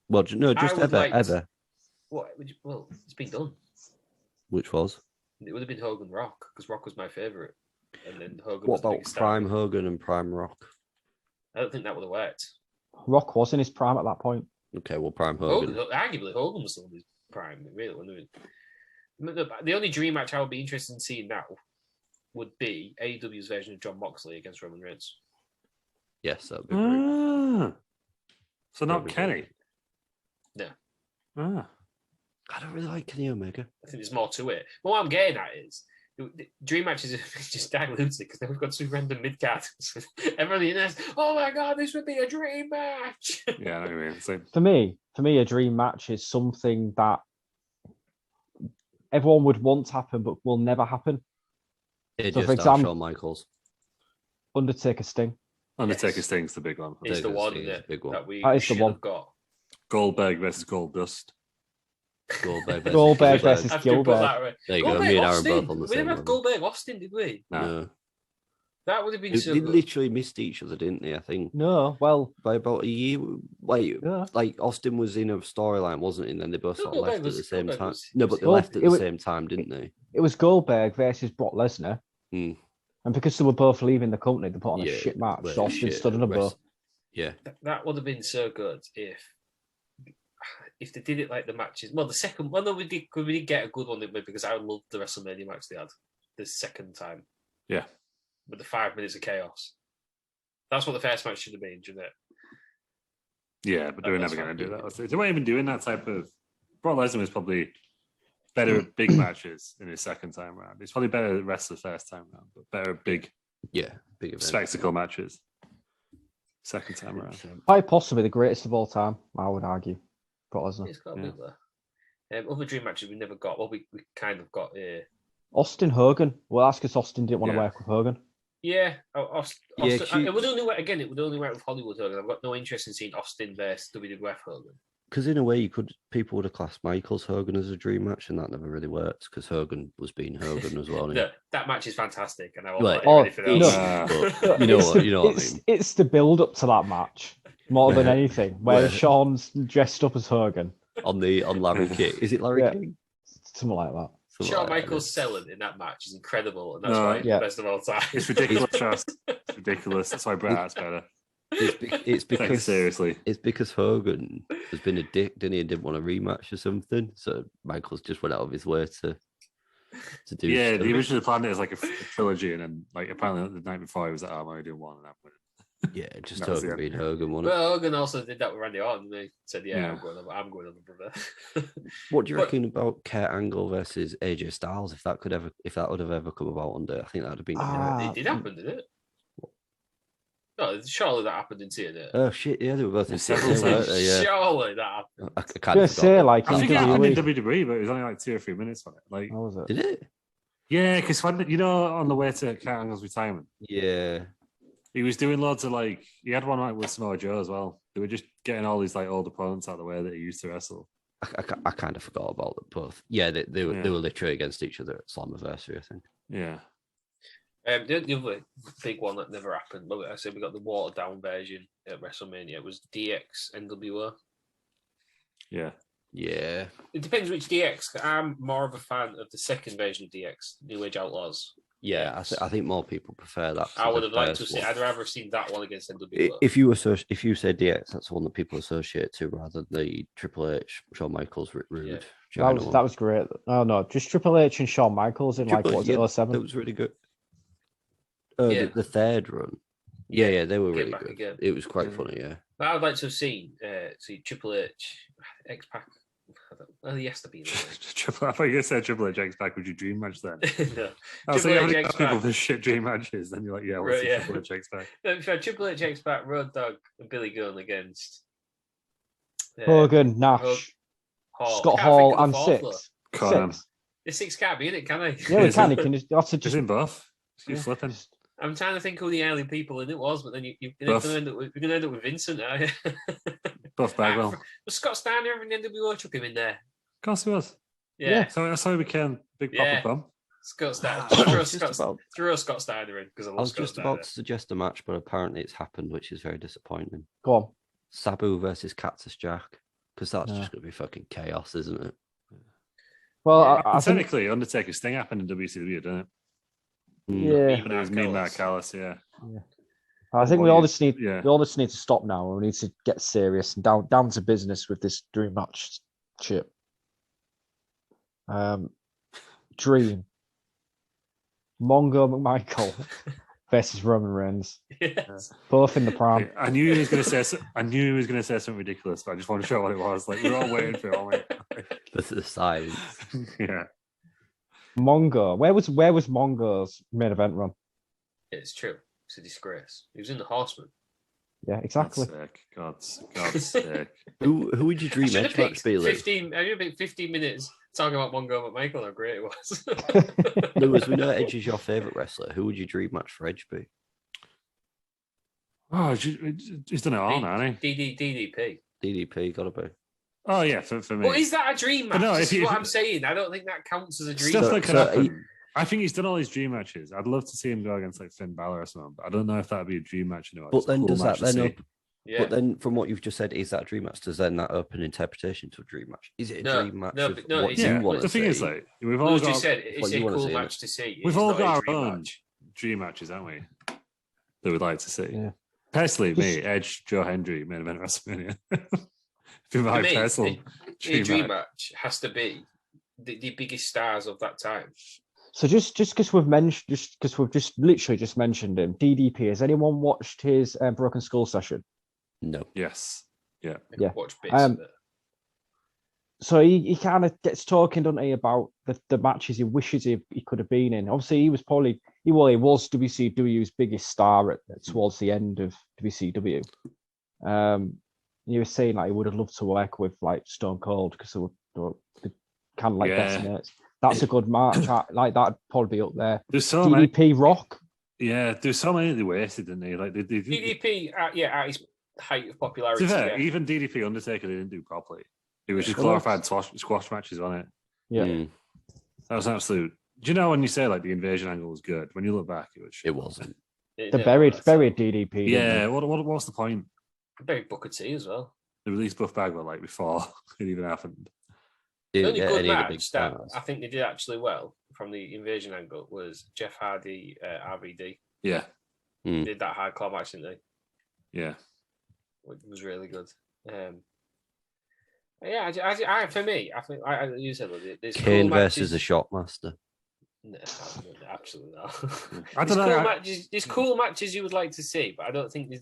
Well, no, just would ever. Well, it's been done. Which was? It would have been Hogan Rock because Rock was my favorite, and then Hogan. What was the about biggest Prime star. Hogan and Prime Rock? I don't think that would have worked. Rock was in his prime at that point. Okay, well, Prime Hogan. Arguably, Hogan was still in his prime. Really, wasn't it? The only dream match I would be interested in seeing now would be AEW's version of John Moxley against Roman Reigns. Yes, that would be great. So not That'd be Kenny. great. No. I don't really like Kenny Omega. I think there's more to it. But what I'm getting at is dream matches are just diluted because now we've got two random mid cards. Everybody in there, oh my god, this would be a dream match. Yeah, I know what you mean. Same. For me, a dream match is something that everyone would want to happen, but will never happen. AJ So, for Styles, example- Shawn Michaels. Undertaker Sting. Undertaker Yes. Sting's the big one. It's the Undertaker one Sting is a big one. that we That is the should one. have got. Goldberg versus Goldust. Goldberg versus Goldberg Gilbert. versus I have to put Gilbert. that right. There you go. Goldberg Me and Aaron Austin. both on the We same didn't have level. Goldberg Austin, did we? No. That would have been They, so they good. literally missed each other, didn't they? I think No, well, by about a year. Wait, yeah. like Austin was in a storyline, wasn't he? And then they both No, sort of Goldberg left at was- the same Goldberg time. was- No, but they Well, left at it the was- same time, didn't they? It was Goldberg versus Brock Lesnar. Hmm. And because they were both leaving the company, they put on a Yeah, shit match. well, So Austin shit, stood on them both. Yeah. That would have been so good if they did it like the matches. Well, the second one, we did get a good one because I loved the WrestleMania match they had the second time. Yeah. With the 5 minutes of chaos. That's what the first match should have been, shouldn't it? Yeah, but they were That's never going to do fine. that. They weren't even doing that type of. Brock Lesnar was probably better at big matches in his second time round. He's probably better at the rest of the first time round, but better at big Yeah. Big event. spectacle matches. Second time around. Quite possibly the greatest of all time, I would argue. Brock Lesnar. It's got a Yeah. bit there. Other dream matches we never got. Well, we kind of got Austin Hogan. Well, that's because Austin didn't want to Yeah. work with Hogan. yeah. Yeah, Austin, it would only work again. It would only work with Hollywood Hogan. I've got no interest in seeing Austin versus WWF Hogan. Because in a way, people would have classed Michaels Hogan as a dream match, and that never really worked because Hogan was being Hogan as well. No, that match is fantastic, and I will Right. not anything Oh, else. no. But you know It's what? the- You know what I it's, mean. It's the build up to that match more than Where- anything. Where where- Sean's dressed up as Hogan, On Larry King. Is it Larry Yeah. King? something like that. Something Shawn like that, Michaels yeah. selling in that match is incredible, and that's No, why he's yeah. the best of all time. It's ridiculous, Ross. It's ridiculous. That's why Bret Hart's better. It's Take it because seriously. it's because Hogan has been a dick, didn't he? And didn't want a rematch or something. So Michaels just went out of his way to do. Yeah, stuff. the original planned it as like a trilogy, and then like apparently the night before he was like, "Oh, I'm only doing one," and I'm winning. Yeah, just That was Hogan the being end. Hogan. Wasn't it? Well, Hogan also did that with Randy Orton. They said, "Yeah, Yeah. I'm going over, brother." What do you but- reckon about Kurt Angle versus AJ Styles? If that would have ever come about one day, I think that would have been. Ah, It did happen, didn't it? No, surely that happened in TNA. Oh shit! Yeah, they were both in Several TNA, weren't times. they? Yeah, Surely that happened. I I kind was of gonna say, like, I in think it happened in WWE, WWE, but it was only like 2 or 3 minutes on it. Like, how was it? Did it? yeah, because when on the way to Kurt Angle's retirement, Yeah. he was doing loads of like he had one like with Samoa Joe as well. They were just getting all these like old opponents out of the way that he used to wrestle. I kind of forgot about them both. Yeah, they were Yeah. they were literally against each other at Slammiversary, I think. Yeah, The other big one that never happened, but I said we got the watered down version at WrestleMania. It was DX NWO. yeah. Yeah. It depends which DX. I'm more of a fan of the second version of DX, New Age Outlaws. Yeah, I think more people prefer that. I would have liked to first see. one. I'd rather have seen that one against NWO. If you say DX, that's the one that people associate to, rather than the Triple H, Shawn Michaels, Rick Rude. Yeah. China That one. was great. No, just Triple H and Shawn Michaels in like Triple what was H, it, yeah, 07? That was really good. Yeah. The third run. Yeah, they were Came really back good. again. It was quite Yeah. funny, yeah. But I'd like to have seen see Triple H, X Pac Well, he has to be in the I thought you were going to say Triple H X Pac with your dream match then. no. Oh, so Triple you H haven't X got people Pac. with shit dream matches, then you're like, yeah, what's Right, yeah. Triple H X Pac? No, fair, Triple H X Pac, Road Dogg, and Billy Gunn against Hogan, Nash, Hall. Scott Can't Hall, think of and the fourth, though. Six. Conan. Six. The six can't be in it, can they? Yeah, we Is can. it? You can just have to It's just. in buff. Keep Yeah. flipping. I'm trying to think who the early people in it was, but then you're Buff. going to end up with Vincent, are you? Buff Bagwell. Was Scott Steiner ever in the NWO? Took him in there. Of course he was. Yeah. So that's how we became Big Papa Yeah. Bum. Scott Steiner. I was just about- Throw Scott Steiner in because I I love was Scott just Steiner. about to suggest a match, but apparently it's happened, which is very disappointing. Go on. Sabu versus Cactus Jack, because that's Yeah. just going to be fucking chaos, isn't it? Well, Yeah, I think. Technically, Undertaker's thing happened in WCW, didn't it? Yeah. It was me and Matt Callis, yeah. I think we Well, all just need yeah. we all just need to stop now. We need to get serious and down to business with this dream match shit. Dream. Mongo McMichael versus Roman Reigns, Yes. both in the prime. I knew he was going to say. I knew he was going to say something ridiculous, but I just want to show what it was. Like we're all waiting for it. Aren't This is science. we? Yeah. Mongo, where was Mongo's main event run? It's true. It's a disgrace. He was in the Horseman. Yeah, exactly. God's sake. Who would you dream I edge match be, Lou? 15 minutes talking about Mongo McMichael, how great it was. Lou, as we know Edge is your favourite wrestler, who would your dream match for Edge be? Oh, he's done it all now, hasn't he? DDP. DDP, gotta be. Oh yeah, for me. Well, is that a dream match? But no, This if is you- what I'm saying. I don't think that counts as a dream Stuff match. that could so happen. I think he's done all his dream matches. I'd love to see him go against like Finn Balor or something, but I don't know if that'd be a dream match anymore. But It's a then cool does match that to then see. up? Yeah. But then, from what you've just said, is that a dream match? Does then that open interpretation to a dream match? Is it a No, dream match no, of but no, what it's- you Yeah, want the to thing see? is, like we've all Lou's got just said it's what a you wanna cool see, match to see. we've It's all not a got our dream own match. dream matches, haven't we? That we'd like to see. Yeah. Personally, me, Edge, Joe Hendry, main event WrestleMania. Be my For me, personal a dream match. match has to be the biggest stars of that time. So just because we've literally just mentioned him, DDP. Has anyone watched his Broken Skull session? No. Yes. Yeah. Yeah. Watch bits of it. So he kind of gets talking, doesn't he, about the matches he wishes he could have been in. Obviously, he was WCW's biggest star towards the end of WCW. He was saying like he would have loved to work with like Stone Cold because they were kind of like best mates. That's a good match. Like that'd probably be up there. There's so many. DDP Rock. Yeah, there's so many they wasted, didn't they? Like they DDP, at his height of to popularity. be fair, Yeah. even DDP Undertaker they didn't do properly. It was just Well, glorified squash matches on it. Yeah. Mm, That was an absolute. Do you know when you say like the invasion angle was good? When you look back, it was. it wasn't. They No, buried that's- DDP. didn't Yeah. they? What's the point? Buried Booker T as well. They released Buff Bagwell like before it even happened. The Didn't only get good any of the big match that stars. I think they did actually well from the invasion angle was Jeff Hardy, RVD. Yeah. Mm. Did that hardcore match, didn't they? Yeah. Which was really good. Yeah, I for me, I think you said there's Kane cool versus matches. the Shockmaster. No, absolutely not. I There's don't know. cool matches. There's cool matches you would like to see, but I don't think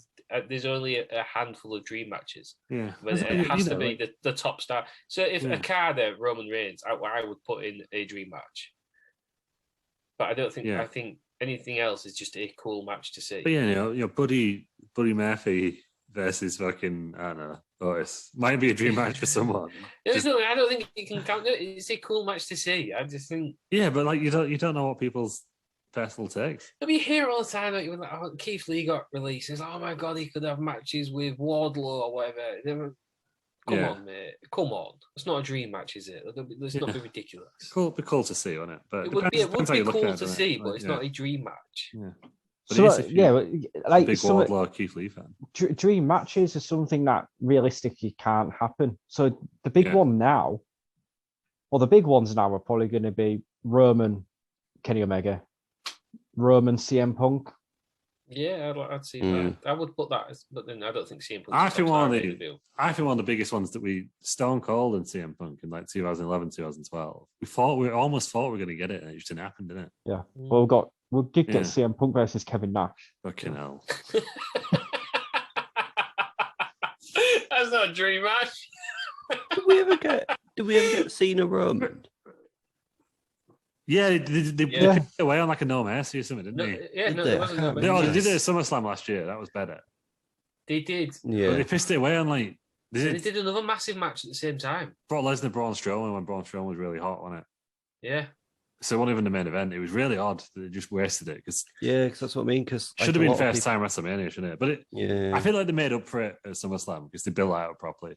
there's only a handful of dream matches. Yeah. But it has to be the top star. So if Okada, Roman Reigns, I would put in a dream match. But I don't think Yeah. I think anything else is just a cool match to see. But yeah, you know, Buddy Murphy versus fucking I don't know Otis might be a dream match for someone. There's no, I don't think you can count it. It's a cool match to see. I just think Yeah, but like you don't know what people's personal takes. we hear all the time that like, Keith Lee got released. It's like, oh my god, he could have matches with Wardlow or whatever. Come on, mate. Come on. It's not a dream match, is it? Let's not be ridiculous. Cool, be cool to see, wouldn't it? But It would be depends how you look cool at it, to doesn't see, it? but it's not a dream match. Yeah. But So it is if you're like big some Wardlow Keith Lee fan. dream matches are something that realistically can't happen. So the big one now, or the big ones now are probably going to be Roman, Kenny Omega, Roman, CM Punk. Yeah, I'd see that. I would put that, but then I don't think CM Punk. I think one of the biggest ones that we Stone Cold and CM Punk in like 2011, 2012. We almost thought we were going to get it, and it just didn't happen, didn't it? Yeah. Well, we did get CM Punk versus Kevin Nash. Fucking hell. That's not a dream match. Did we ever get Did we ever get Cena Roman? Yeah, they pissed it away on like a no mercy or something, didn't they? Yeah, no, they? it wasn't. I can't They remember. did it at SummerSlam last year. That was better. They did. But Yeah. they pissed it away on like So they did another massive match at the same time. Brock Lesnar, Braun Strowman when Braun Strowman was really hot, wasn't it? Yeah. So it wasn't even the main event. It was really odd that they just wasted it because Yeah, that's what I mean. Because should have been first time WrestleMania, shouldn't it? But Yeah. I feel like they made up for it at SummerSlam because they built it out properly.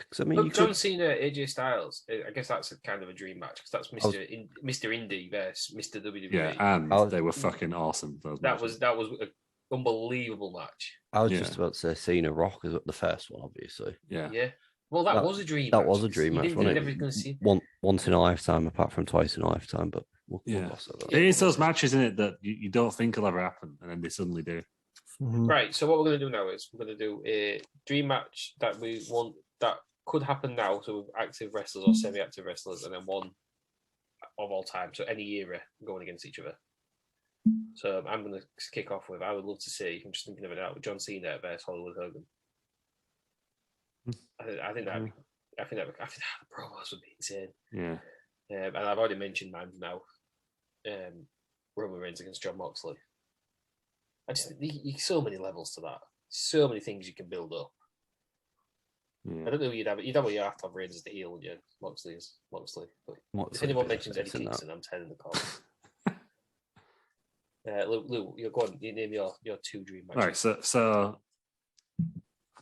Because I mean, you Look, John could, Cena, AJ Styles. I guess that's a kind of a dream match because that's Mr. Indie versus Mr. WWE. Yeah, and they were fucking awesome. Those that matches. was an unbelievable match. I was Yeah. just about to say Cena Rock is the first one, obviously. Yeah. Yeah. Well, that was a dream. That match. was a dream You match, didn't wasn't think it? never gonna see. Once in a lifetime, apart from twice in a lifetime. But we'll gloss over that. It is those matches in it that you don't think will ever happen, and then they suddenly do. Mhm. Right. So what we're going to do now is we're going to do a dream match that we want that could happen now. So with active wrestlers or semi-active wrestlers, and then one of all time. So any era going against each other. So I'm going to kick off with. I would love to see. I'm just thinking of it out. John Cena versus Hollywood Hogan. I think that. I think the promos would be insane. Yeah. And I've already mentioned mine now. Roman Reigns against John Moxley. I just so many levels to that. So many things you can build up. Yeah. I don't know. You'd have to have Reigns as the heel, and Moxley is Moxley. But if anyone mentions Eddie Kingston, I'm telling the call. Lou, you're going. You name your two dream matches. Right. So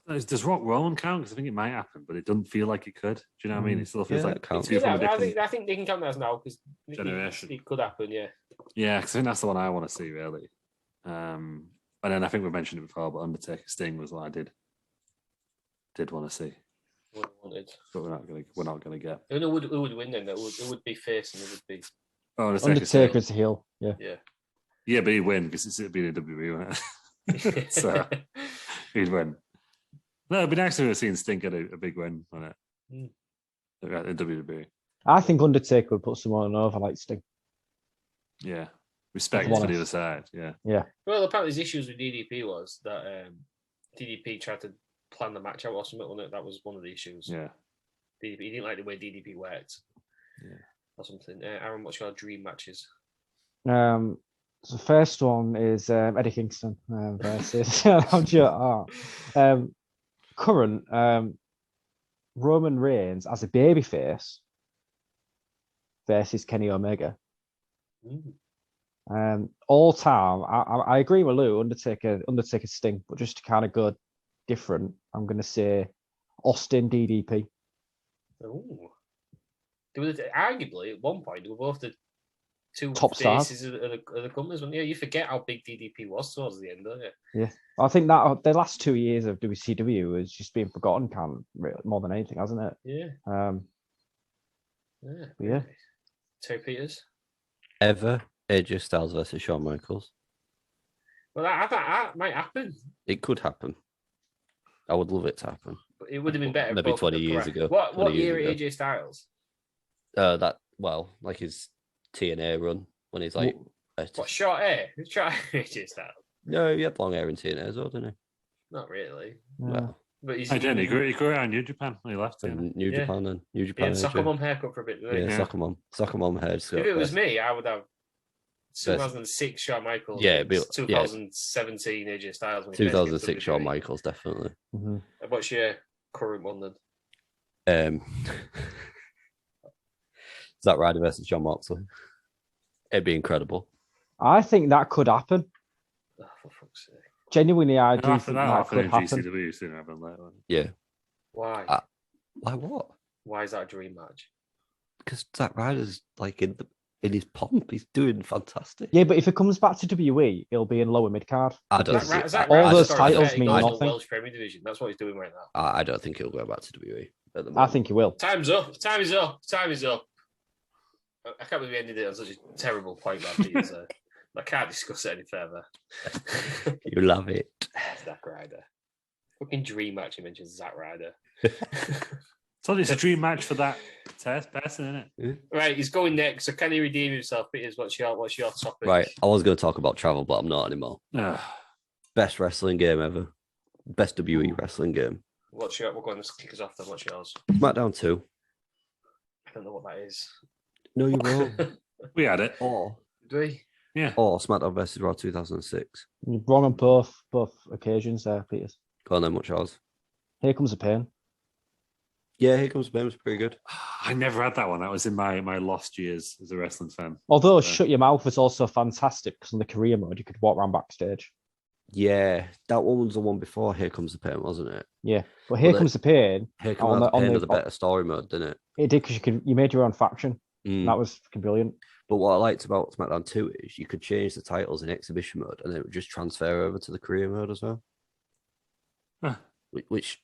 does Rock Roman count? Because I think it might happen, but it doesn't feel like it could. Do you know what I mean? It still feels Yeah, like it counts. two from a I different think they can count that as now because generation. it could happen. Yeah. Yeah, because I think that's the one I want to see really. And then I think we mentioned it before, but Undertaker Sting was what I did want to see. What I wanted. But we're not gonna get. Who would win then? It would be face and it would be. Oh, Undertaker's heel. Yeah. Yeah. Yeah, but he'd win because it'd be the WWE, wouldn't it? So he'd win. No, it'd be nice to have seen Sting get a big win on it. In WWE. I think Undertaker would put someone over like Sting. Yeah. Respect for the other side. Yeah. Yeah. Well, apparently his issues with DDP was that DDP tried to plan the match out or something, wasn't it? That was one of the issues. Yeah. He didn't like the way DDP worked. Yeah. Or something. Aaron, what's your dream matches? So the first one is Eddie Kingston versus current Roman Reigns as a babyface versus Kenny Omega. All time, I agree with Lou. Undertaker Sting, but just to kind of go different, I'm going to say Austin DDP. Oh, arguably at one point they were both the two Top faces of the companies. Yeah, you forget how big DDP was towards the end, don't you? Yeah, I think that the last 2 years of WCW has just been forgotten, really, more than anything, hasn't it? Yeah. Yeah. Terry Peters. Ever AJ Styles versus Shawn Michaels? Well, that might happen. It could happen. I would love it to happen. But it would have been better. Maybe 20 years ago. What year AJ Styles? Like his TNA run when he's like. What short hair? Short hair AJ Styles. No, he had long hair in TNA as well, didn't he? Not really. Well, But he's He grew out in New Japan when he left. and New Japan and New he Japan. had soccer mom haircut for a bit. Yeah, soccer mom hair. If it was me, I would have 2006 Shawn Michaels. Yeah, 2017 AJ Styles. 2006 Shawn Michaels, definitely. Mm-hmm. What's your current one then? Zack Ryder versus John Moxley. It'd be incredible. I think that could happen. Oh, for fuck's sake. Genuinely, I do After think that that happened could in happen. GCW sooner rather than later. Yeah. Why? Like what? Why is that a dream match? Because Zack Ryder's like in his pomp. He's doing fantastic. Yeah, but if it comes back to WWE, it'll be in lower mid card. I don't Zack think Zack all Ryder's those got titles 30 mean goals in the nothing. Welsh Premier Division. That's what he's doing right now. I don't think he'll go back to WWE at the moment. I think he will. Time's up. Time is up. Time is up. I can't believe we ended it on such a terrible point, man. I can't discuss it any further. You love it. Zack Ryder. Fucking dream match. You mentioned Zack Ryder. So it's a dream match for that person, isn't it? Right, he's going next. So can he redeem himself? Peters, what's your topic? Right, I was going to talk about travel, but I'm not anymore. Best wrestling game ever. Best WWE wrestling game. We're going to kick us off then. What's yours? SmackDown 2. I don't know what that is. No, you're wrong. We had it. Or Do we? Yeah. SmackDown vs. Raw 2006. You're wrong on both occasions there, Peters. Go on then, much ours. Here Comes the Pain. Yeah, Here Comes the Pain was pretty good. I never had that one. That was in my lost years as a wrestling fan. Although Shut Your Mouth was also fantastic because on the career mode you could walk around backstage. Yeah, that one was the one before Here Comes the Pain, wasn't it? Yeah, but Here Comes the Pain. Here Comes the Pain was a better story mode, didn't it? It did because you made your own faction. That was fucking brilliant. But what I liked about SmackDown 2 is you could change the titles in exhibition mode and then it would just transfer over to the career mode as well. Huh. Which,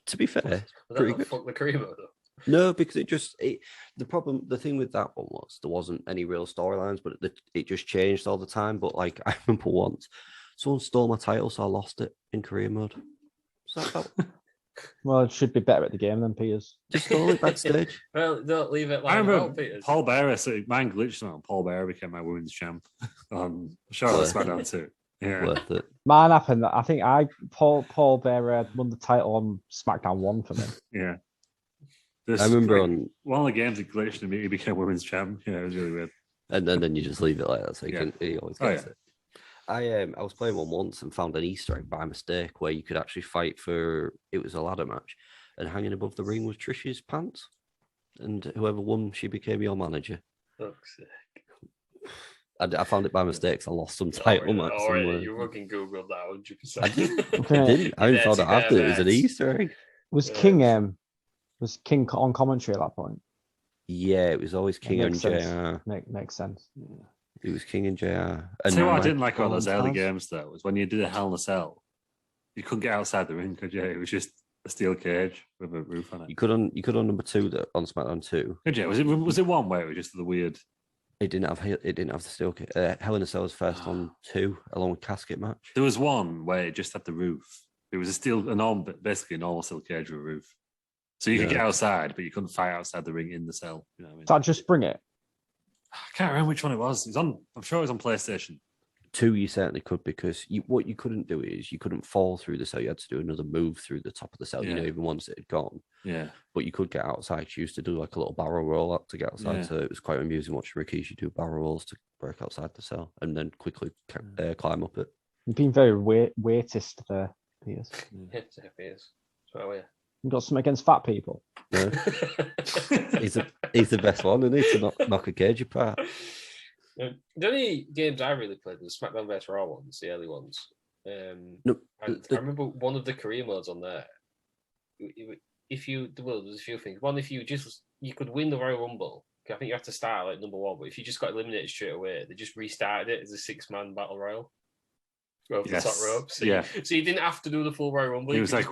to be fair, pretty good. Fuck the career mode though. No, because the thing with that one was there wasn't any real storylines, but it just changed all the time. But like I remember once, someone stole my title, so I lost it in career mode. So well, it should be better at the game than Peters. Just stole it backstage. Well, don't leave it like I remember Peters. Paul Bearer. So mine glitched on. Paul Bearer became my women's champ on Charlotte SmackDown 2. Yeah, worth it. Mine happened. I think Paul Bearer won the title on SmackDown 1 for me. Yeah. I remember one of the games it glitched and he became women's champ. Yeah, it was really weird. And then you just leave it like that, so he always gets it. I was playing one once and found an Easter egg by mistake where you could actually fight for it was a ladder match, and hanging above the ring was Trish's pants, and whoever won, she became your manager. Fuck's sake. I found it by mistake. I lost some title match somewhere. You fucking googled that 100%. I didn't. I only found it after it was an Easter egg. Was King on commentary at that point? Yeah, it was always King and JR. Makes sense. Yeah. It was King and JR. And what I didn't like about those early games though was when you did a Hell in a Cell, you couldn't get outside the ring, could you? It was just a steel cage with a roof on it. You could on number 2 on SmackDown 2. Could you? Was it one where it was just the weird? It didn't have the steel cage. Hell in a Cell was first on 2, along with casket match. There was one where it just had the roof. It was basically a normal steel cage with a roof. So you could get outside, but you couldn't fight outside the ring in the cell. You know what I mean? That just bring it. I can't remember which one it was. I'm sure it was on PlayStation 2. You certainly could, because what you couldn't do is you couldn't fall through the cell. You had to do another move through the top of the cell. Yeah. Even once it had gone. Yeah. But you could get outside. You used to do like a little barrel roll up to get outside. Yeah. So it was quite amusing watching Rikishi do barrel rolls to break outside the cell and then quickly climb up it. You've been very weightist there, Piers. Yeah, Piers. So yeah. You got something against fat people? No. he's the best one, isn't he, to knock a cage apart. The only games I really played was SmackDown vs Raw ones, the early ones. I remember one of the career modes on there. There's a few things. One, if you could win the Royal Rumble. I think you have to start like number 1, but if you just got eliminated straight away, they just restarted it as a 6-man battle royal. Over the top rope. So you didn't have to do the full Royal Rumble. He was like,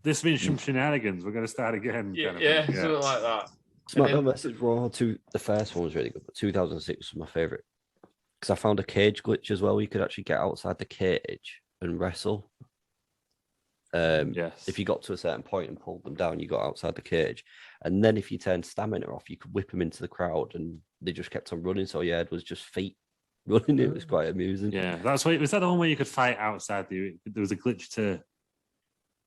this means some shenanigans. We're going to start again. Something like that. SmackDown vs Raw 2, the first one was really good, but 2006 was my favourite. Because I found a cage glitch as well, where you could actually get outside the cage and wrestle. If you got to a certain point and pulled them down, you got outside the cage. And then if you turned stamina off, you could whip them into the crowd and they just kept on running. So it was just feet running. It was quite amusing. Yeah, was that the one where you could fight outside there was a glitch to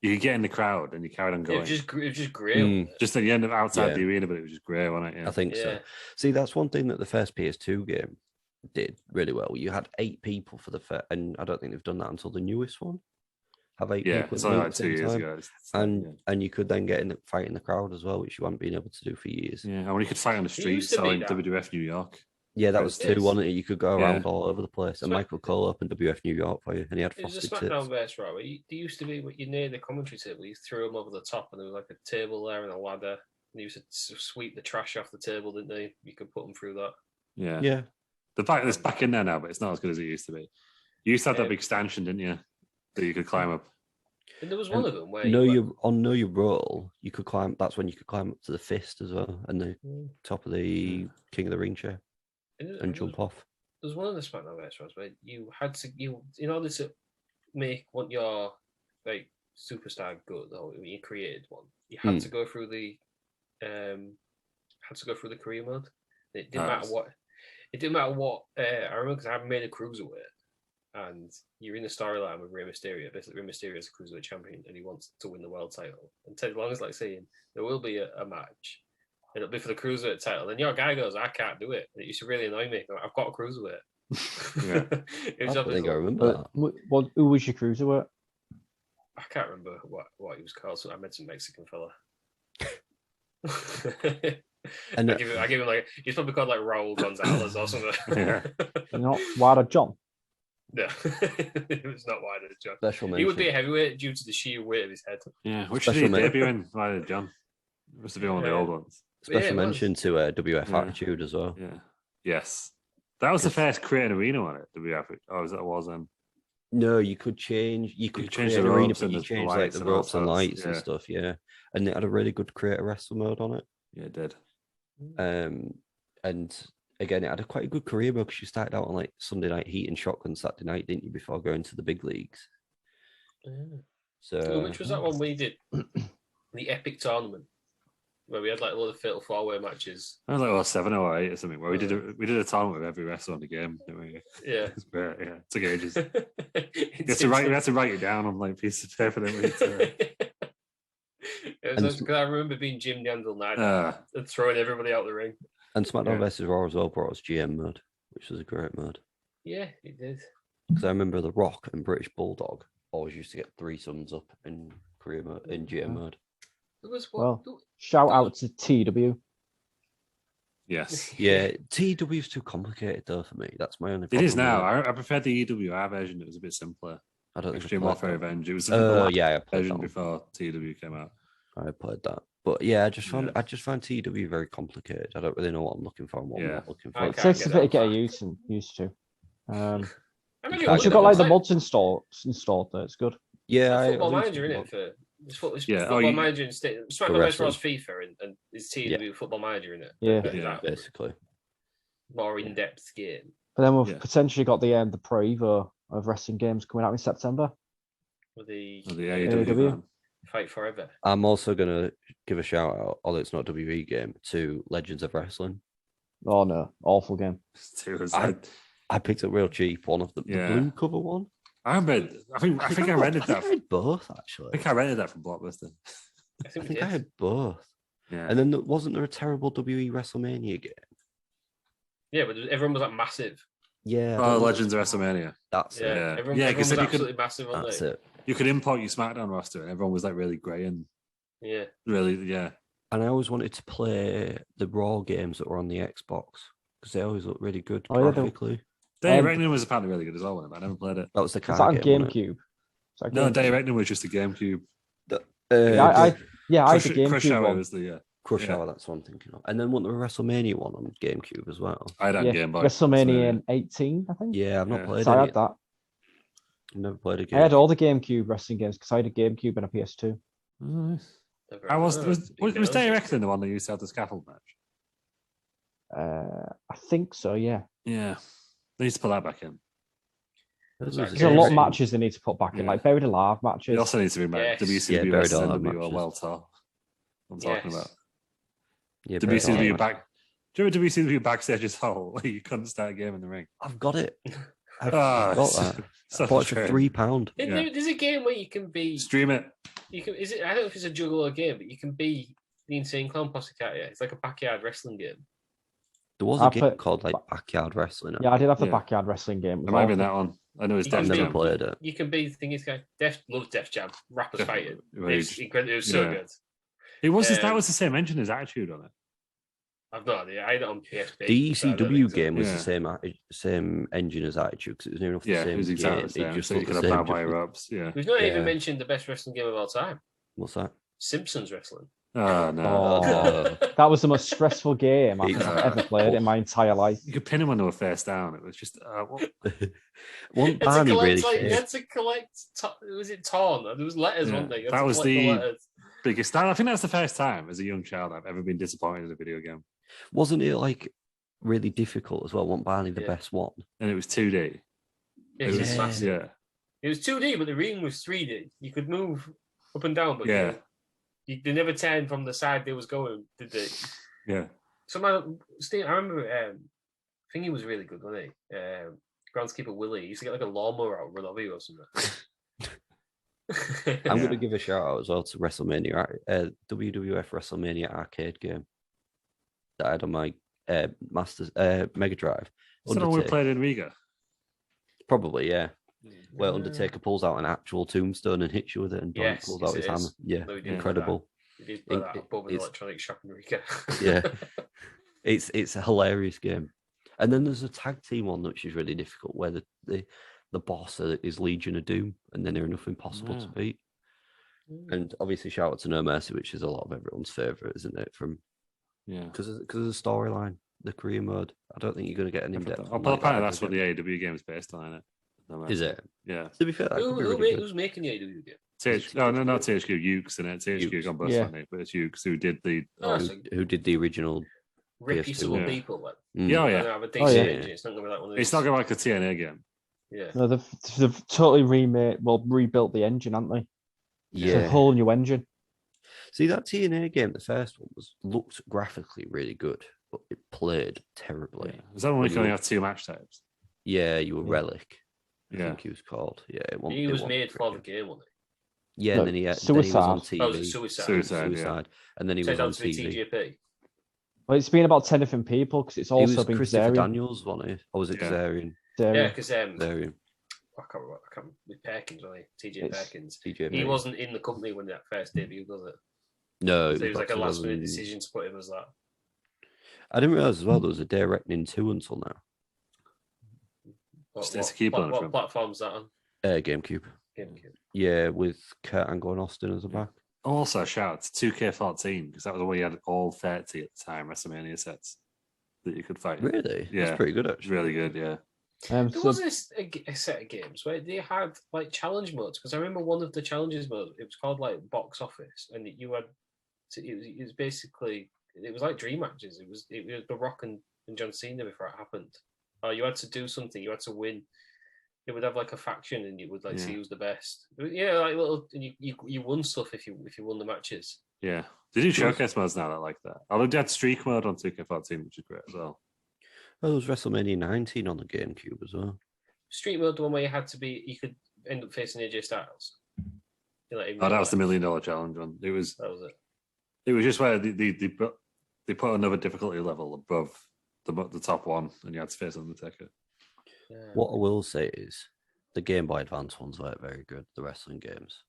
you could get in the crowd and you carried on going. It was just grey. Just at the end of outside the arena, but it was just grey, wasn't it? Yeah. I think so. See, that's one thing that the first PS2 game did really well. You had 8 people for the first, and I don't think they've done that until the newest one. Have 8 people. It's only like 2 years ago. And you could then get in the fight in the crowd as well, which you hadn't been able to do for years. Yeah, and when you could fight on the street selling WWF New York. Yeah, that was 2, wasn't it? You could go around all over the place. And Michael Cole opened WWF New York for you, and he had frosted tips. It was a SmackDown vs Raw. There used to be, you near the commentary table, you threw them over the top, and there was like a table there and a ladder. And you used to sweep the trash off the table, didn't they? You could put them through that. Yeah. Yeah. It's back in there now, but it's not as good as it used to be. You used to have that big stanchion, didn't you? That you could climb up. And there was one of them where Know Your Role, you could climb. That's when you could climb up to the fist as well, and the top of the King of the Ring chair, and jump off. There's one of the SmackDown restaurants where you had to, in order to make what your like superstar good, or you created one, you had to go through the career mode. It didn't matter what. It didn't matter what. I remember because I made a cruiserweight. And you're in the storyline with Rey Mysterio. Basically, Rey Mysterio is a cruiserweight champion, and he wants to win the world title. And Ted Long is like saying there will be a match, and it'll be for the cruiserweight title. And your guy goes, I can't do it. And it used to really annoy me. I've got a cruiserweight. I don't think I remember that. Who was your cruiserweight? I can't remember what he was called. So I met some Mexican fella. And I give him like he's probably called like Raul Gonzalez or something. Not Wider John. No, it was not Wider John. Special mention. He would be a heavyweight due to the sheer weight of his head. Yeah, which did he debut in? Wider John. Must have been one of the old ones. Special mention to WF Attitude as well. Yeah. Yes. That was the first create an arena on it, WF. Oh, was that was then? No, you could change. You could change create the an arena, ropes but and you the change like lights the and all ropes and sorts, lights and yeah. stuff. Yeah, and it had a really good create a wrestle mode on it. Yeah, it did. And again, it had a quite a good career mode because you started out on like Sunday Night Heat and Shotgun Saturday night, didn't you? Before going to the big leagues. So, which was that one we did? The Epic Tournament. Where we had like a lot of fatal four-way matches. I was like 7 or 8 or something. Where we did a tournament with every wrestler on the game. Didn't we? Yeah, It's great. Yeah, it took ages. We we had to write it down on like pieces of paper. It was because I remember being Jim Neanderthal Night and throwing everybody out the ring. And SmackDown vs Raw as well brought us GM mode, which was a great mode. Yeah, it did. Because I remember The Rock and British Bulldog always used to get 3 sums up in career mode, in GM mode. It was Shout out to TW. Yes. Yeah, TW's too complicated though for me. That's my only It problem. is now. I preferred the EWR version. It was a bit simpler. I don't think Extreme Warfare Revenge. It was I played version that one. before TW came out. I played that. But yeah, I just found TW very complicated. I don't really know what I'm looking for and what I'm not looking for. It takes a bit to get used to. Once you've got like the mods installed there. It's good. Yeah, Football Manager in it for Football Manager instead. SmackDown vs FIFA and is TW Football Manager in it. Yeah, basically. More in-depth game. But then we've potentially got the Pro Evo of wrestling games coming out in September. With the AEW. Fight Forever. I'm also gonna give a shout out, although it's not a WE game, to Legends of Wrestling. Oh no, awful game. I picked up real cheap one of them, the blue cover one. I think I rented that. I had both actually. I think I rented that from Blockbuster. I think I had both. Yeah. And then wasn't there a terrible WE Wrestlemania game? Yeah, but everyone was like massive. Yeah. Oh, Legends of Wrestlemania. That's it. Yeah, everyone was absolutely massive. That's it. You could import your SmackDown roster, and everyone was like really grey and really. And I always wanted to play the Raw games that were on the Xbox because they always look really good graphically. Day Reckoning was apparently really good as well, but I never played it. That was the card game. GameCube. No, Day Reckoning was just a GameCube. I had the GameCube Crush Hour one. was the Crush Hour, that's what I'm thinking of. And then wasn't there a WrestleMania one on GameCube as well? I had Game Boy. WrestleMania 18, I think. Yeah, I've not played it. I had that. I've never played a game. I had all the GameCube wrestling games because I had a GameCube and a PS2. Nice. Was Day Reckoning the one that used to have the scaffold match? I think so, yeah. Yeah. They need to put that back in. There's a lot of matches they need to put back in, like Buried Alive matches. It also needs to be back. WCW versus NWO World Tour. I'm talking about. Yeah, WCW back. Do you remember WCW backstage as whole? Where you couldn't start a game in the ring. I've got it. I've got that. I bought it for £3. There's a game where you can be stream it. You can. Is it? I don't know if it's a juggler game, but you can be the Insane Clown Posse, can't you? It's like a backyard wrestling game. There was a game called like Backyard Wrestling. Yeah, I did have the backyard wrestling game. It might be that one. I know it's Def Jam. Never played it. You can be the thing is, guy. Loves Def Jam. Rappers fighting. It's incredible. It was so good. It was that was the same engine as Attitude on it. I've no idea. I had it on PSP. The ECW game was the same engine as Attitude because it was near enough the same. It was exactly the same. It just so you could have bad wire ups. Yeah. We've not even mentioned the best wrestling game of all time. What's that? Simpsons Wrestling. Oh no! That was the most stressful game I've ever played in my entire life. You could pin him when they were face down. It was just one Barney really. You had to collect. Was it torn? There was letters, weren't there? That was the biggest. I think that's the first time as a young child I've ever been disappointed in a video game. Wasn't it like really difficult as well? Wasn't Barney the best one? And it was 2D. It was massive. It was 2D, but the ring was 3D. You could move up and down, but they never turned from the side they was going, did they? Yeah. I remember, I think he was really good, wasn't he? Groundskeeper Willie. He used to get like a lawnmower out of run over you or something. I'm going to give a shout out as well to WrestleMania, WWF Wrestlemania Arcade game. that I had on my Mega Drive. Is that the one we played in Riga? Probably, yeah. Where Undertaker pulls out an actual tombstone and hits you with it, and Don pulls out his hammer. Yeah, incredible. You did play that above an electronic shop in Riga. Yeah, it's a hilarious game. And then there's a tag team one which is really difficult, where the boss is Legion of Doom, and then they're enough impossible to beat. And obviously, shout out to No Mercy, which is a lot of everyone's favorite, isn't it? Because of the storyline, the career mode. I don't think you're going to get an in-depth. Apparently, that's what the AEW game is based on, isn't it? Is it? Yeah. To be fair, who's making the AEW game? Not THQ. Ukes in it. THQ on both funny, but it's Ukes who did the who did the original. Reputable people. Yeah. It's not going to be like one of these. It's not going to be like a TNA game. Yeah. No, they've totally rebuilt the engine, haven't they? Yeah. It's a whole new engine. See, that TNA game, the first one, looked graphically really good, but it played terribly. Yeah. Was that one we can only have 2 match types? Yeah, you were Relic. I Yeah. think he was called. Yeah, he was made for the game, wasn't he? Yeah, and then he was on TV. Oh, was it Suicide? Yeah. And then he was on TV. TJP. Well, it's been about 10 different people because it's also been Christopher Kazarian. Daniels, wasn't he? Or was it Kazarian? Yeah, because Kazarian. I can't remember. With Perkins, wasn't he? TJ Perkins. He wasn't in the company when that first debut, was it? No. So it was like a last minute decision to put him as that. I didn't realize as well there was a Day Reckoning 2 until now. What platform's that on? GameCube. Yeah, with Kurt Angle and Austin as a back. Also, shout out to 2K14 because that was the way you had all 30 at the time WrestleMania sets that you could fight. Really? Yeah, that's pretty good actually. Really good, yeah. There was a set of games where they had like challenge modes, because I remember one of the challenges modes, it was called like Box Office, and it was basically, it was like dream matches. It was The Rock and John Cena before it happened. You had to do something, you had to win. It would have like a faction, and you would like see who's the best. Yeah, like little, and you won stuff if you won the matches. Yeah, they do showcase modes now that like that. Although they had streak mode on 2K14, which is great as well. Well, there was WrestleMania 19 on the GameCube as well. Street mode, the one where you could end up facing AJ Styles. That was the $1 million challenge one. That was it. It was just where they put another difficulty level above the top one, and you had to face Undertaker. Yeah. What I will say is the Game Boy Advance ones weren't very good. The wrestling games.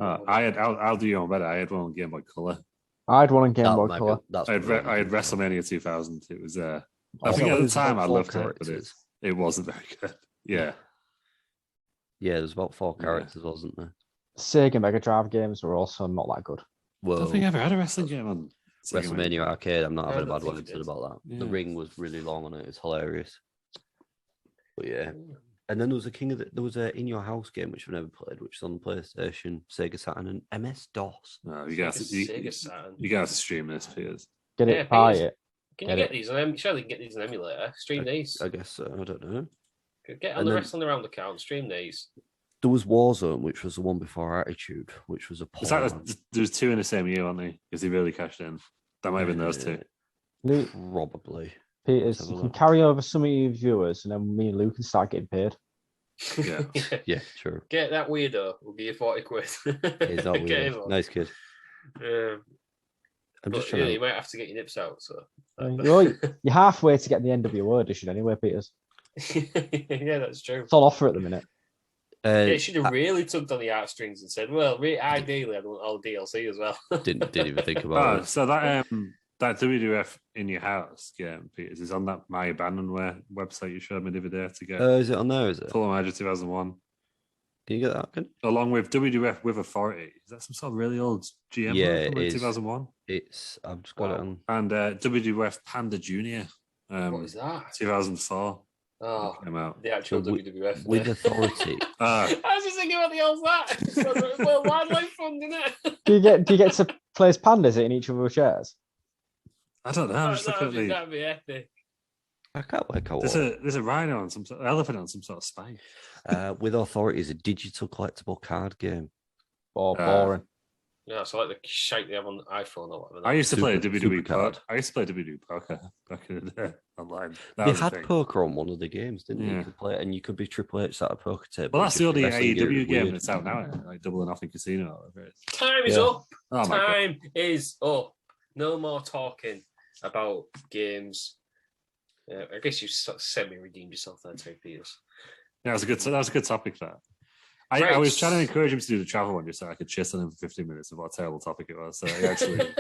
I'll do you one better. I had one on Game Boy Color. I had one on Game Boy Color. I had WrestleMania 2000. It was I think at the time I loved it, but it wasn't very good. Yeah. Yeah, there's about 4 characters, wasn't there? Sega Mega Drive games were also not that good. I don't think I ever had a wrestling game on WrestleMania Arcade. I'm not having a bad word said about that. Yeah. The ring was really long on it. It's hilarious. But yeah. And then there was a In Your House game which I've never played, which is on the PlayStation, Sega Saturn, and MS DOS. No, you guys to stream this, Piers. Get it, buy it. Can you get these? Surely you can get these on emulator. Stream these. I guess so. I don't know. Get on the Wrestling Around account. Stream these. There was Warzone, which was the one before Attitude, which was a. There was 2 in the same year, weren't they? Because he really cashed in. That might have been those 2. Probably. Peters, you can carry over some of your viewers, and then me and Luke can start getting paid. Yeah, yeah, true. Get that weirdo. We'll give you 40 quid. He's not weird. Nice kid. I'm just trying you might have to get your nips out. So you're halfway to getting the end of your word edition anyway, Peters. Yeah, that's true. It's all offer at the minute. It should have really tugged on the heartstrings and said, "Well, ideally, I want all DLC as well." didn't even think about it. So that WWF In Your House game, Peters, is on that My Abandonware website you showed me the other day to get. Is it on there? Is it? Full Major 2001. Can you get that? Good? Along with WWF with Authority. Is that some sort of really old GM from 2001? I've just got it on. And WWF Panda Junior. What is that? 2004. Oh, came out. The actual WWF. With Authority. I was just thinking about the old that. Well, wildlife fund, isn't it? Do you get to play as pandas in each of your chairs? I don't know. I'm just looking at the. That'd be epic. I can't work out. There's a rhino on some sort of elephant on some sort of spike. With Authority is a digital collectible card game. Oh, boring. Yeah, so like the shite they have on the iPhone or whatever. I used to play WWE Poker. I used to play WWE Poker back in the day online. They had poker on one of the games, didn't they? You could play it, and you could be Triple H at a poker table. Well, that's the only AEW game that's out now, like Double or Nothing Casino. Time is up. Time is up. No more talking. about games. I guess you sort of semi-redeemed yourself there, Terry Peters. Yeah, that was a good topic. That I was trying to encourage him to do the travel one just so I could chase on him for 15 minutes of what a terrible topic it was. So he actually,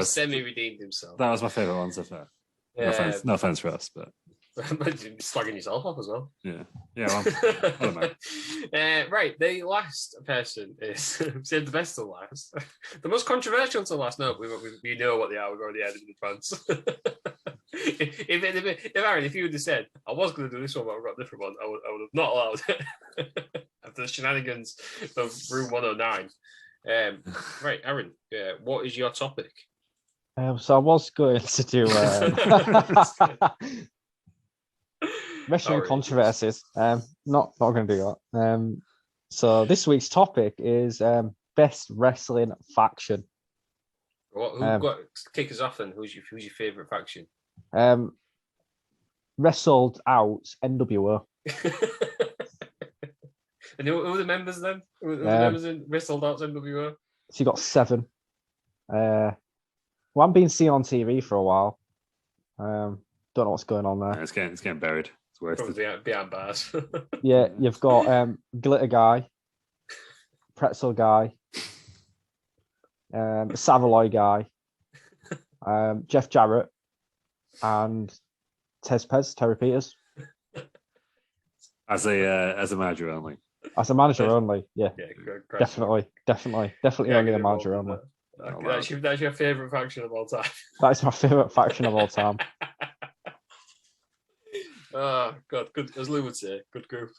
semi-redeemed himself. That was my favorite one so far. No offense for us, but slagging yourself off as well. Yeah. Well, I don't know. Right, the last person is saved the best to last. The most controversial to last. No, we know what they are. We've already had in advance. if Aaron, if you would have said I was going to do this one, but I've got a different one, I would have not allowed it. After the shenanigans of Room 109. Right, Aaron, what is your topic? So I was going to do wrestling controversies. Not going to do that. So this week's topic is best wrestling faction. Kick us off then. Who's your favorite faction? Wrestled out NWO. And who are the members then? Who are the members in Wrestled Out NWO? So you got 7. Well, I'm being seen on TV for a while. Don't know what's going on there. Yeah, it's getting buried. It's worth it. Behind bars. Yeah, you've got Glitter Guy, Pretzel Guy, Savaloy Guy, Jeff Jarrett, and Terry Peters. As a manager only. As a manager only, yeah. Definitely only a manager only. That's your favourite faction of all time. That is my favourite faction of all time. Oh, God, good, as Lou would say, good group.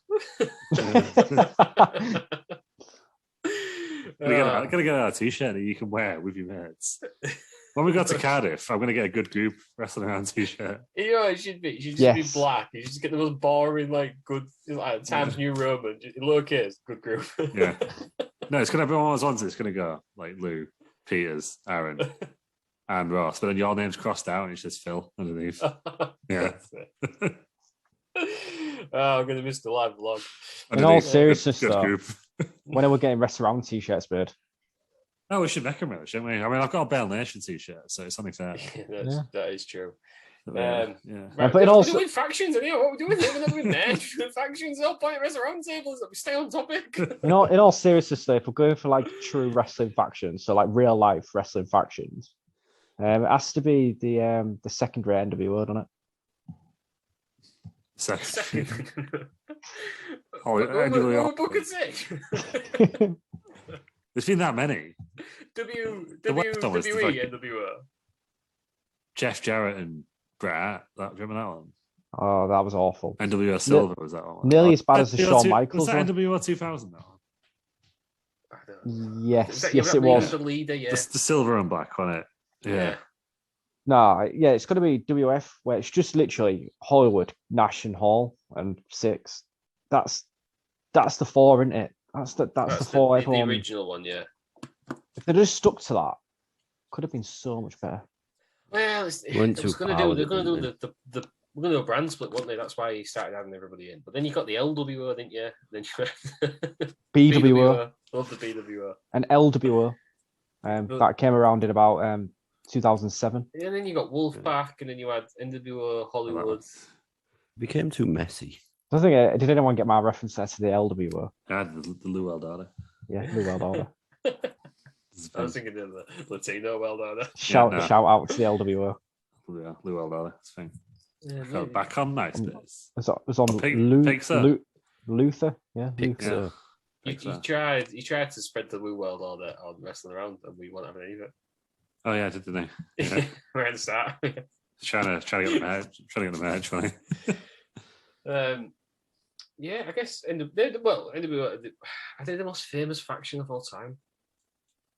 I'm gonna get a t-shirt that you can wear with your mates. When we go to Cardiff, I'm gonna get a good group wrestling around t-shirt. You know, it should be. Be black. You just get the most boring, good, Times New Roman, lowercase, good group. Yeah. No, it's gonna be one of those ones. It's gonna go like Lou, Peters, Aaron, and Ross, but then your name's crossed out and it's just Phil underneath. Yeah. I'm gonna miss the live vlog. In all seriousness, though, when are we getting Rest Around t-shirts, Bird? Oh, we should make them, really, shouldn't we? I mean, I've got a Bell Nation t-shirt, so it's only fair. That is true. Yeah. Right, but also, we're doing factions, and what we're doing here, we're not doing Nash. Factions, no point. Rest Roundtables. We stay on topic. In all seriousness, though, if we're going for true wrestling factions, so real life wrestling factions, it has to be the secondary NWO, doesn't it? Second. We're booking sick. There's been that many. WWE NWO. Jeff Jarrett and Brat. Do you remember that one? Oh, that was awful. NWO Silver was that one? Nearly as bad as the Shawn Michaels was that one. NWO 2000 that one? Yes, it was. The leader, yeah. The silver and black, wasn't it? Yeah. No, yeah, it's going to be WF, where it's just literally Hollywood, Nash and Hall, and 6. That's the 4, isn't it? That's the 4. The original one, yeah. If they just stuck to that, could have been so much better. Well, they're going to do a brand split, weren't they? That's why he started having everybody in. But then you got the LWO, didn't you? Then you BWO. Love the BWO. And LWO. That came around in about 2007. And then you got Wolfpack, and then you had NWO Hollywood. It became too messy. I think, did anyone get my reference there to the LWO? The Lou Eldorado. Yeah, Lou Eldorado. I was thinking of the Latino Eldorado. Shout out to the LWO. Yeah, Lou Eldorado. It's fine. Yeah, back on MySpace. It was on Luther. Yeah, Luther. You tried to spread the Lou World order on Wrestling Around, and we weren't having any of it. Oh yeah, didn't they? Yeah. We're at the start. trying to get the match, funny. Yeah, I guess NWO, are they the most famous faction of all time?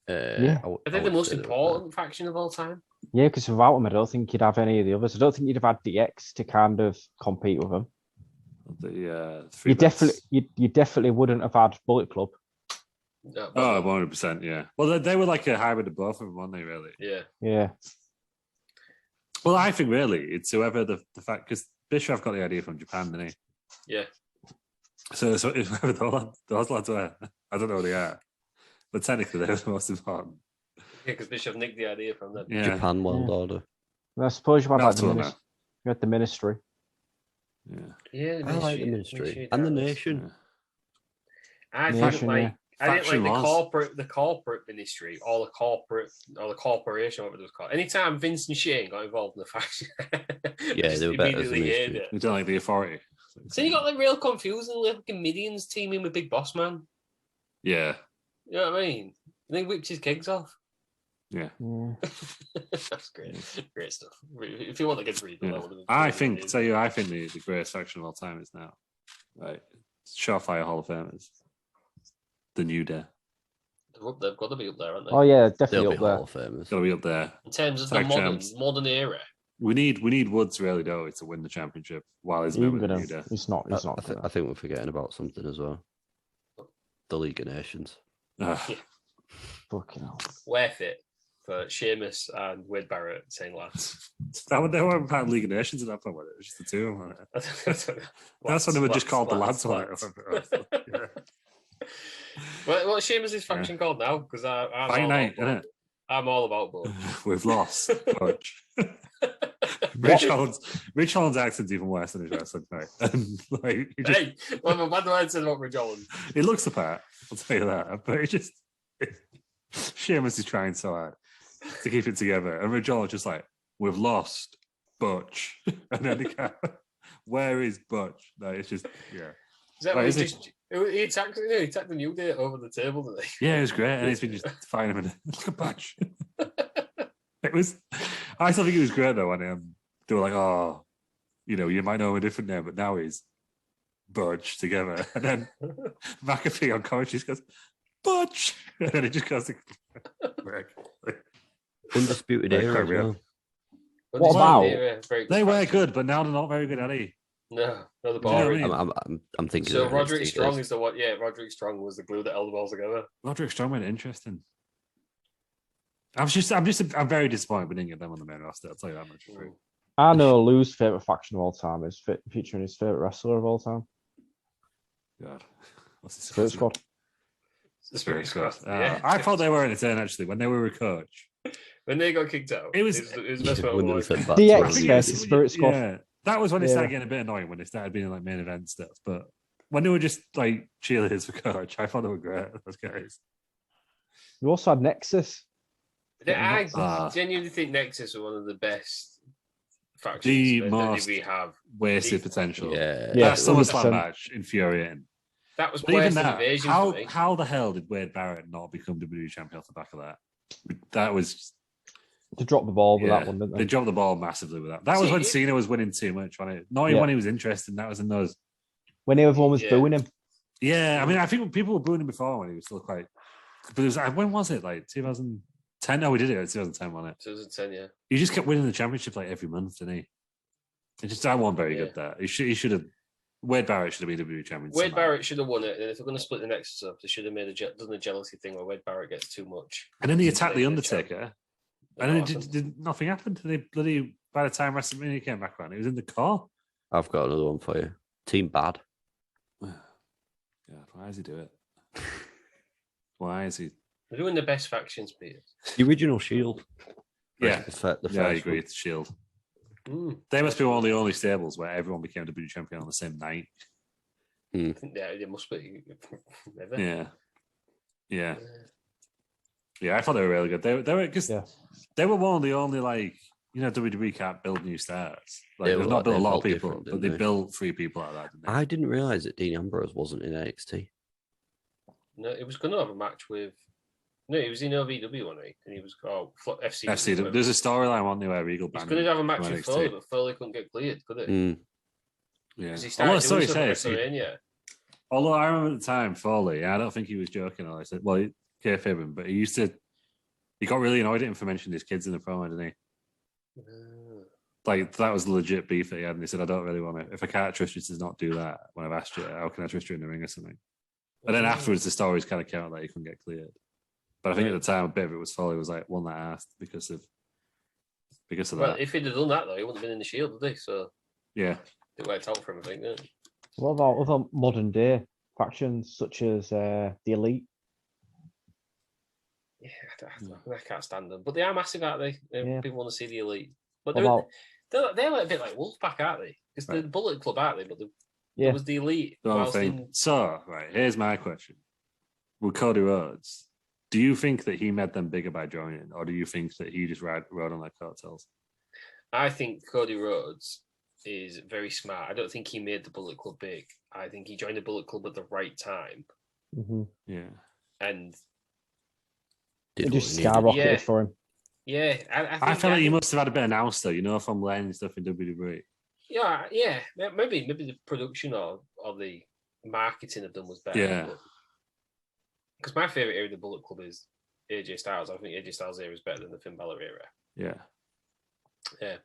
Yeah. Are they the most important faction of all time? Yeah, because without them, I don't think you'd have any of the others. I don't think you'd have had DX to kind of compete with them. You definitely wouldn't have had Bullet Club. No, 100%, yeah. Well, they were like a hybrid of both of them, weren't they, really? Yeah. Well, I think really it's whoever the fact, because Bischoff got the idea from Japan, didn't he? Yeah. So it's whoever those lads were. I don't know who they are, but technically they're the most important. because Bishop nicked the idea from them. Yeah. Japan World Order. And I suppose you have like That's the what I ministry. You had the ministry. Yeah. Yeah, I like the ministry and the nation. I Nation, think like yeah. I didn't Faction like was. the corporate ministry or the corporation, whatever it was called. Anytime Vince and Shane got involved in the faction, Yeah, just they were better as a immediately hated ministry. it. We don't like the authority. So you got like real confusing like comedians teaming with Big Boss Man. Yeah. You know what I mean? And he whips his kegs off. Yeah. That's great. Great stuff. If you want to get read, Yeah. I think the greatest faction of all time is now. Right. Surefire Hall of Famers. The New Day. They've got to be up there, aren't they? Oh yeah, They'll definitely be up Hall there. of Famers. Gotta be up there. In terms of Tag the champs. modern era. We need Woods really though to win the championship while he's with the New Day. He's not. I think we're forgetting about something as well. The League of Nations. Fucking hell. Worth it for Sheamus and Wade Barrett saying lads. They weren't part of League of Nations at that point, was it? It was just the two of them. That's when they were just called the lads. What's Sheamus' faction called now? Because I'm all about both. We've lost. Coach. Rich Holland's accent's even worse than his wrestling, right? And like, well, bad words said about Rich Holland. He looks the part, I'll tell you that. But it just Sheamus is trying so hard to keep it together, and Rich Holland's just like, "We've lost Butch," and then he can't. Where is Butch? No, it's just Is that why he attacked the New Day over the table, didn't he? Yeah, it was great, and he's been just fighting him and look at Butch. It was. I still think it was great though when they were like, "Oh, you might know him a different name, but now he's Butch together." And then McAfee on commentary just goes, "Butch," and then it just goes to Undisputed Era as well. What about? They were good, but now they're not very good, are they? No, the You know bar. what I mean? I'm thinking. So of Roderick NXT Strong days. is the one. Yeah, Roderick Strong was the glue that held them all together. Roderick Strong made it interesting. I'm very disappointed we didn't get them on the main roster. I'll tell you that much. I know Lou's favorite faction of all time is featuring his favorite wrestler of all time. God, what's his Spirit Squad. The Spirit Squad. I thought they were entertaining actually when they were a coach. When they got kicked out, It was the best part when they of were life. sent back DX to versus Spirit Squad. Yeah, that was when it started getting a bit annoying when they started being like main event stuff. But when they were just like cheerleaders for coach, I thought they were great. Those guys. You also had Nexus. I genuinely think Nexus were one of the best factions The that most we have. wasted potential. Yeah. Yeah, That SummerSlam 100%. match infuriating. That was But even worse than that, Invasion for me. how the hell did Wade Barrett not become WWE champion off the back of that? That was To drop the ball with that one, didn't they they? dropped the ball massively with that. That was when Cena was winning too much. Not even when he was interested. That was in those. When everyone was booing him. Yeah, I mean, I think people were booing him before when he was still quite. But it was when was it? Like 2010? No, we did it. 2010, wasn't it? 2010, yeah. He just kept winning the championship like every month, didn't he? It just I wasn't very good at that. He should have. Wade Barrett should have been WWE champion. Wade Barrett should have won it, and if they're going to split the Nexus up, they should have done the jealousy thing where Wade Barrett gets too much. And then he attacked the Undertaker, and then nothing happened. By the time WrestleMania came back around, he was in the car. I've got another one for you. Team Bad. God, why does he do it? Why is he? They're doing the best factions, Peter. The original Shield. Yeah, The first I agree. one. It's Shield. They must be one of the only stables where everyone became WWE champion on the same night. Yeah, they must be. Yeah. I thought they were really good. They were because they were one of the only WWE can't build new stars. Like they've not built a lot of people, but they built 3 people out of that. Didn't they? I didn't realize that Dean Ambrose wasn't in NXT. No, it was going to have a match with. No, he was in OVW, wasn't he? And he was FC. FC. There's a storyline on there where Regal He's banned. going to have a match with NXT. Foley, but Foley couldn't get cleared, could it? Yeah. He started doing stuff at say, WrestleMania. although I remember at the time, Foley, I don't think he was joking. I said, well, he kayfabe him, but he got really annoyed at him for mentioning his kids in the promo, didn't he? Like, that was legit beef that he had, and he said, I don't really want to, if I can't trust you to not do that when I've asked you, how can I trust you in the ring or something? And then afterwards, the stories kind of came out that he couldn't get cleared. But I think at the time, a bit of it was Foley was like one that asked because of that. Well, if he'd have done that, though, he wouldn't have been in the Shield, would he? So, yeah. It worked out for him, I think, didn't it? What about other modern day factions such as the Elite? Yeah, I can't stand them. But they are massive, aren't they? Yeah. People want to see the elite. But What they're like a bit like Wolfpack, aren't they? Because they're the Bullet Club, aren't they? But there was the elite. So, right, here's my question. With Cody Rhodes, do you think that he made them bigger by joining, or do you think that he just rode on their coattails? I think Cody Rhodes is very smart. I don't think he made the Bullet Club big. I think he joined the Bullet Club at the right time. Mm-hmm. Yeah. And it just skyrocketed for him. Yeah. I feel like he must have had a bit of nous, though, you know, from learning stuff in WWE. Yeah. Maybe the production or the marketing of them was better. Yeah. Because my favourite era of the Bullet Club is AJ Styles. I think AJ Styles' era is better than the Finn Balor era. Yeah. Yeah.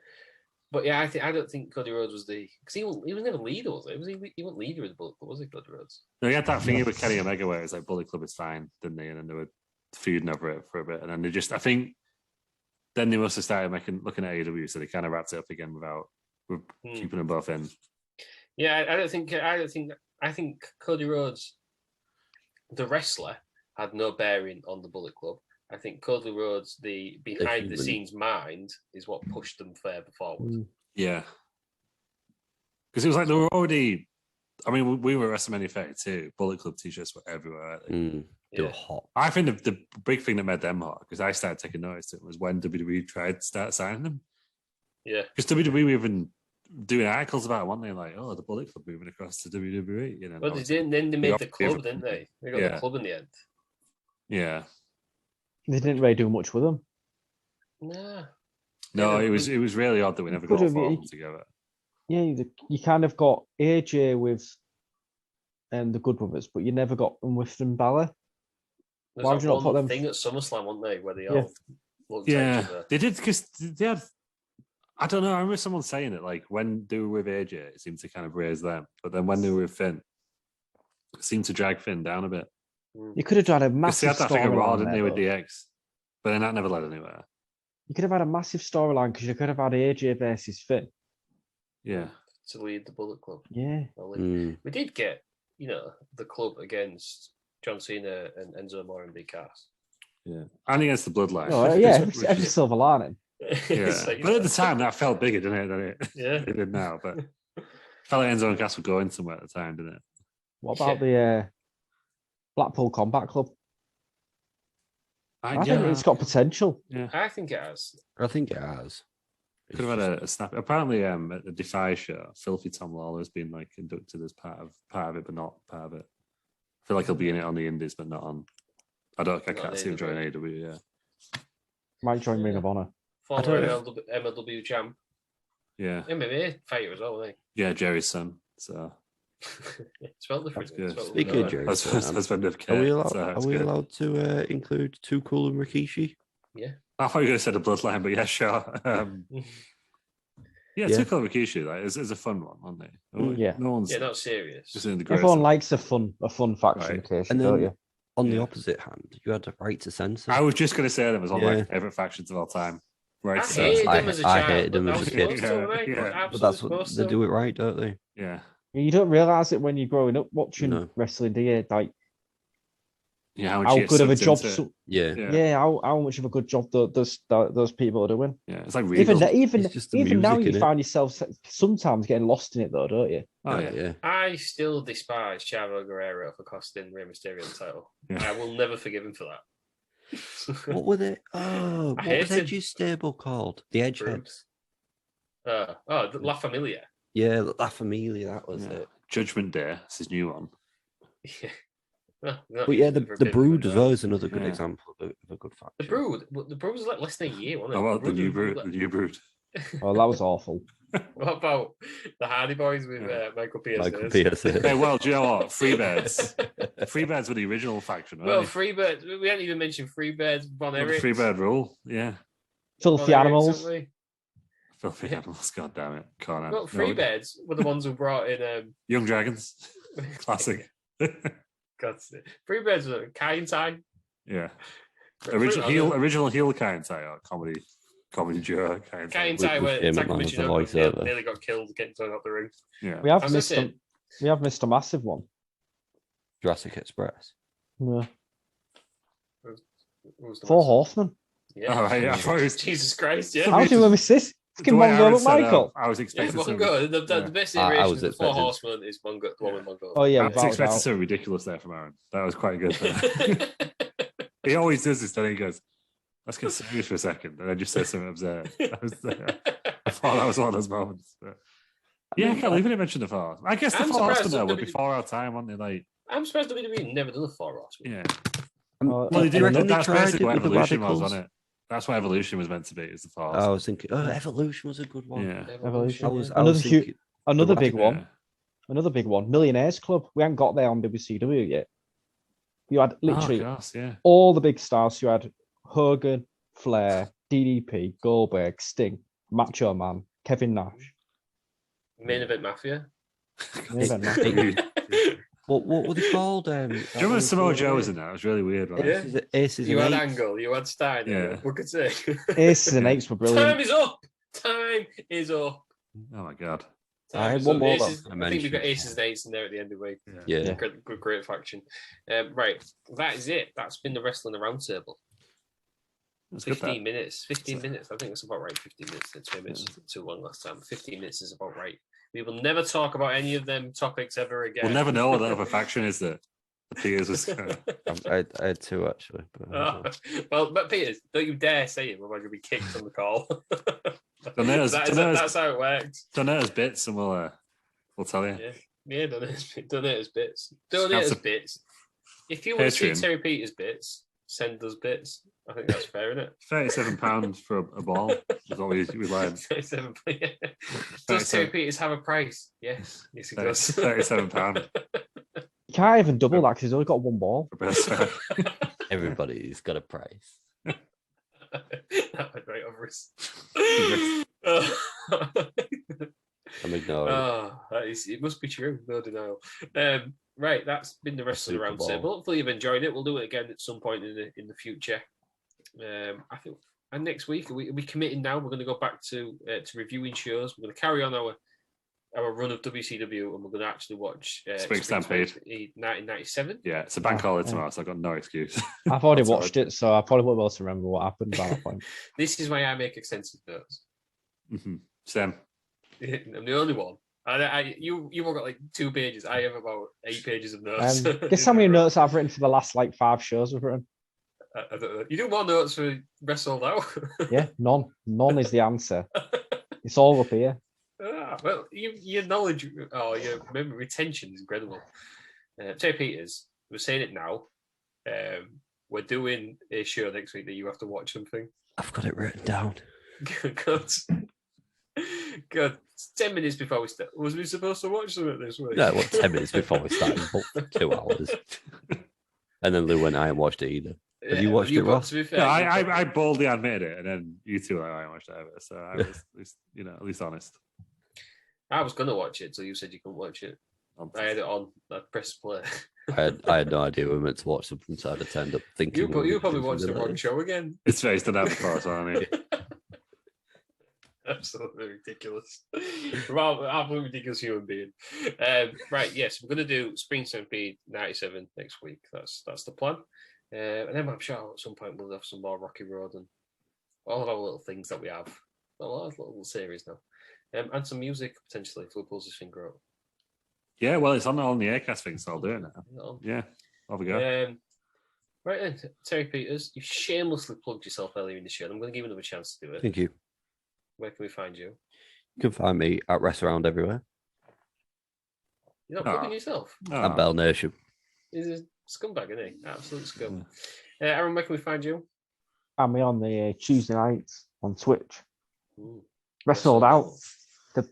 But yeah, I don't think Cody Rhodes was because he was never leader, was he? He wasn't leader of the Bullet Club, was he, Cody Rhodes? No, he had that thing with Kenny Omega where it was like Bullet Club is fine, didn't they? And then they were feuding over it for a bit, and then I think then they must have started looking at AEW, so they kind of wrapped it up again without keeping them both in. Yeah, I think Cody Rhodes, the wrestler, had no bearing on the Bullet Club. I think Cody Rhodes, the behind the scenes mind, is what pushed them further forward. Yeah, because it was like they were already. I mean, we were at WrestleMania 32. Bullet Club t-shirts were everywhere. They were hot. I think the big thing that made them hot, because I started taking notice, it was when WWE tried to start signing them. Yeah, because WWE were even doing articles about it, weren't they? Like, oh, the Bullet Club moving across to WWE. You know, well, they didn't. Then they made the club, didn't they? They got the club in the end. Yeah, they didn't really do much with them. No, it was really odd that we never got all four of them together. Yeah, you kind of got AJ with the Good Brothers, but you never got them with Finn Balor. Why would you not put them thing at SummerSlam, weren't they? Where they all looked at each other. They did, because they had. I don't know. I remember someone saying it, like when they were with AJ, it seemed to kind of raise them, but then when they were with Finn, it seemed to drag Finn down a bit. You could have done a massive storyline. They had that thing of Raw, didn't they, with DX? But then that never led anywhere. You could have had a massive storyline because you could have had AJ versus Finn. Yeah. To lead the Bullet Club. Yeah. We did get, the club against John Cena and Enzo Amore and Big Cass. Yeah. And against the Bloodline. Oh, yeah, every silver lining. Yeah. But at the time, that felt bigger, didn't it? Than it did now. But it felt like Enzo and Cass were going somewhere at the time, didn't it? What about the Blackpool Combat Club? I think it's got potential. Yeah. I think it has. Could have had a snap. Apparently, at the Defy show, Filthy Tom Lawler's been like inducted as part of it, but not part of it. I feel like he'll be in it on the Indies, but not on. I can't see him joining AEW. Yeah, might join Ring of Honor. Former MLW champ. Yeah, MMA fighter as well, I think. Yeah, Jerry's son. So it's spelled different. Speaking of Jerry, are we allowed to include Too Cool and Rikishi? Yeah. I thought you were going to say the Bloodline, but yeah, sure. Too Cool and Rikishi, that is a fun one, aren't they? Yeah. No one's not serious. Everyone likes a fun faction occasion, don't you? On the opposite hand, you had the right to censor. I was just going to say them as one of my favourite factions of all time. Right, I hated them as a child. I hated them as a kid. But that's what they do it right, don't they? Yeah. You don't realise it when you're growing up watching wrestling, do you? Like, how good of a job? How much of a good job those people are doing? Yeah, it's like even now you find yourself sometimes getting lost in it, though, don't you? Oh yeah. I still despise Chavo Guerrero for costing Rey Mysterio the title. Yeah. I will never forgive him for that. What were they? Oh, what was Edge's stable called? The Edgeheads. La Familia. Yeah, La Familia. That was it. Judgment Day. That's his new one. Yeah. But yeah, the Brood as well is another good example of a good faction. The Brood was like less than a year, wasn't it? Oh, well, the new Brood. Oh, that was awful. What about the Hardy Boys with Michael Pierce? Hey, well, do you know what? Freebirds. Freebirds were the original faction, right? Well, Freebirds. We hadn't even mentioned Freebirds. Von Erich. Freebird rule, yeah. Filthy Animals. Filthy Animals, god damn it. Well, Freebirds were the ones who brought in... Young Dragons. Classic. Freebirds were Kai Tai. Yeah. Original heel Kai Tai, or comedy duo. Kai Tai, where Takamichi nearly got killed getting thrown out the ring. Yeah. We have missed a massive one. Jurassic Express. Yeah. Who's the Four master? Horsemen. Yeah. Oh, right, yeah, I thought it was- Jesus Christ, yeah. How do you miss this? Fucking The way Mongo Aaron look said, Michael. I was Yeah, expecting something. Mongo. The yeah. best I iteration was of the Four expecting- Horsemen is Mongo, the one with Mongo. Oh yeah, I was without a expecting doubt. something ridiculous there from Aaron. That was quite good. He always does this, then he goes, let's get serious for a second, and then just says something absurd. I thought that was one of those moments. But... Yeah, I can't believe he didn't mention the Four. I guess the I'm Four Horsemen surprised though were somebody- before our time, weren't they? Like, I'm surprised WWE never done a Four Horsemen. yeah. Oh, Well, they Do you did. reckon they That's tried basically it what with the Evolution was, Radicals? wasn't it? That's what Evolution was meant to be. Is the Four I Horsemen. was thinking, Evolution was a good one. Yeah. Evolution. I was Another thinking, Another big Radical- one. Another big one. Millionaires Club. We haven't got there on WCW yet. You had literally Oh, gosh, yeah. all the big stars. You had Hogan, Flair, DDP, Goldberg, Sting, Macho Man, Kevin Nash. Main Event Mafia. Main event match. What were they called? Do you remember Samoa Joe was in that? It was really weird, right? Yeah. Aces You and had Eights. Angle, you had Steiner, Yeah. we could say. Aces and Eights were Time brilliant. is up. Time is up. Oh my god. I had Time is one up. more Aces, that I I think we've got mentioned. Aces and Eights in there at the end of the week. Yeah. Great faction. Right, that is it. That's been the Wrestling Roundtable. That's good. 15 minutes. 15 minutes. I think that's about right. 15 minutes. 2 minutes too long last time. 15 minutes is about right. We will never talk about any of them topics ever again. We'll never know what that other faction is that Piers was. I had two actually. But, Well, but Peters, don't you dare say it. We're going to be kicked on the call. Donator's That's how it works. bits, and we'll tell you. Yeah, donators bits. Donators bits. If you want to see Patreon. Terry Peters bits, send us bits. I think that's fair, isn't it? £37 for a ball is what we learned. 37. Does Terry Peters have a price? Yes, he does. £37 You can't even double that because he's only got one ball. for best fan. everybody's got a price. That went right over us. I'm ignoring. It must be true. No denial. Right, that's been the Wrestling Super Bowl. Roundtable. Hopefully you've enjoyed it. We'll do it again at some point in the future. I think, and next week we committing now. We're going to go back to reviewing shows. We're going to carry on our run of WCW, and we're going to actually watch Spring Stampede 1997. Yeah, it's a bank holiday tomorrow, so I've got no excuse. I've already That's watched it, so I probably won't be able to remember what happened by that point. This is why I make extensive notes. Sam. I'm the only one. You've all got like 2 pages. I have about 8 pages of notes. Guess how many notes I've written for the last like 5 shows I've written? I don't know. You do more notes for Wrestled Out. Yeah, none. None is the answer. It's all up here. Well, your knowledge, your memory retention is incredible. Terry Peters, we're saying it now. We're doing a show next week that you have to watch something. I've got it written down. Good. 10 minutes before we start. Was we supposed to watch something this week? No, 10 minutes before we started, but 2 hours. And then Lou and I haven't watched it either. Have you watched it, Ross? To be fair, No, I boldly admitted it, and then you two were like, I watched it either. So I was at least honest. I was going to watch it, so you said you couldn't watch it. I had it on. I pressed play. I had no idea we were meant to watch something, so I had to end up thinking. You probably watched the wrong show again. It's very done that before, so I mean. Absolutely ridiculous. Well, I'm a ridiculous human being. Right, yes, we're going to do Spring Stampede 97 next week. That's the plan. And then I'm sure at some point we'll have some more Rocky Road and all of our little things that we have. A lot of little series now. And some music, potentially, if Lou pulls his finger out. Yeah, well, it's on the Aircast thing, so I'll do it now. Yeah, off we go. Right then, Terry Peters, you shamelessly plugged yourself earlier in the show. I'm going to give you another chance to do it. Thank you. Where can we find you? You can find me at Wrestle Around everywhere. You're not plugging yourself. At Bell Nation. He's a scumbag, isn't he? Absolute scum. Aaron, where can we find you? And me on the Tuesday nights on Twitch. Ooh. Wrestled Out. The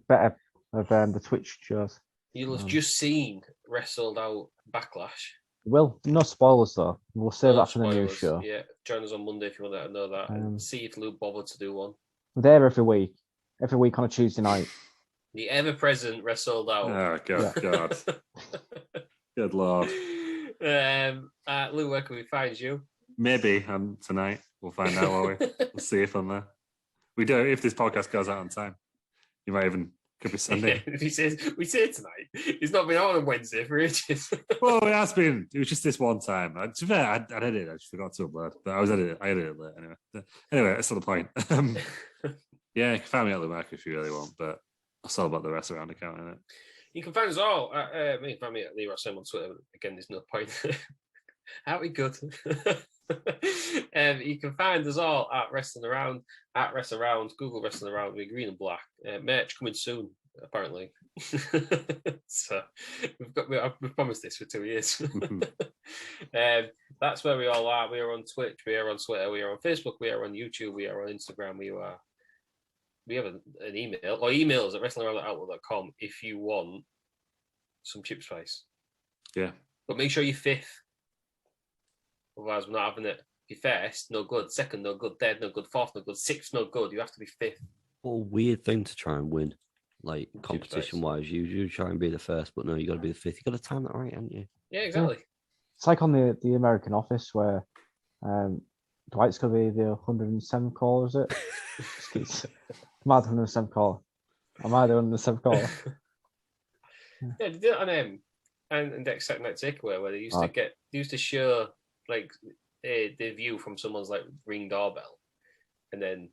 better of the Twitch shows. You'll have just seen Wrestled Out Backlash. Well, no spoilers though. We'll save that for the new Spoilers. show. Yeah, join us on Monday if you want to know that. And see if Luke bothered to do one. We're there every week on a Tuesday night. The ever-present Wrestled Out. Oh, God. Good Lord. Lou, where can we find you? Maybe tonight we'll find out, won't we? We'll see if I'm there. We do. If this podcast goes out on time, you might even Could be Sunday. He says we say tonight. He's not been on Wednesday for ages. Well, it has been. It was just this one time. To be fair, I edited it. I just forgot to upload. But I edited it late anyway. Anyway, that's not the point. Yeah, you can find me at the back if you really want, but it's all about the Wrestle Around account, isn't it? You can find us all. You can find me at Lee Rossum on Twitter. Again, there's no point. Aren't we good? You can find us all at Wrestling Around, Google Wrestling Around with green and black. Merch coming soon, apparently. So we've promised this for 2 years. That's where we all are. We are on Twitch, we are on Twitter, we are on Facebook, we are on YouTube, we are on Instagram, we have an email, or emails at wrestlingaround@outlook.com if you want some chip spice. Yeah. But make sure you're fifth. Otherwise, we're not having it. If you're first, no good. Second, no good. Third, no good. Fourth, no good. Sixth, no good. You have to be fifth. What a weird thing to try and win, like competition-wise. You try and be the first, but no, you got to be the fifth. You got to time that right, haven't you? Yeah, exactly. It's like on the American Office where Dwight's going to be the 107th caller, is it? Am I the 107th caller? Am I the 107th caller? Yeah, they did it on and Dex Saturday Night Takeaway where they used to show like the view from someone's like Ring doorbell, and then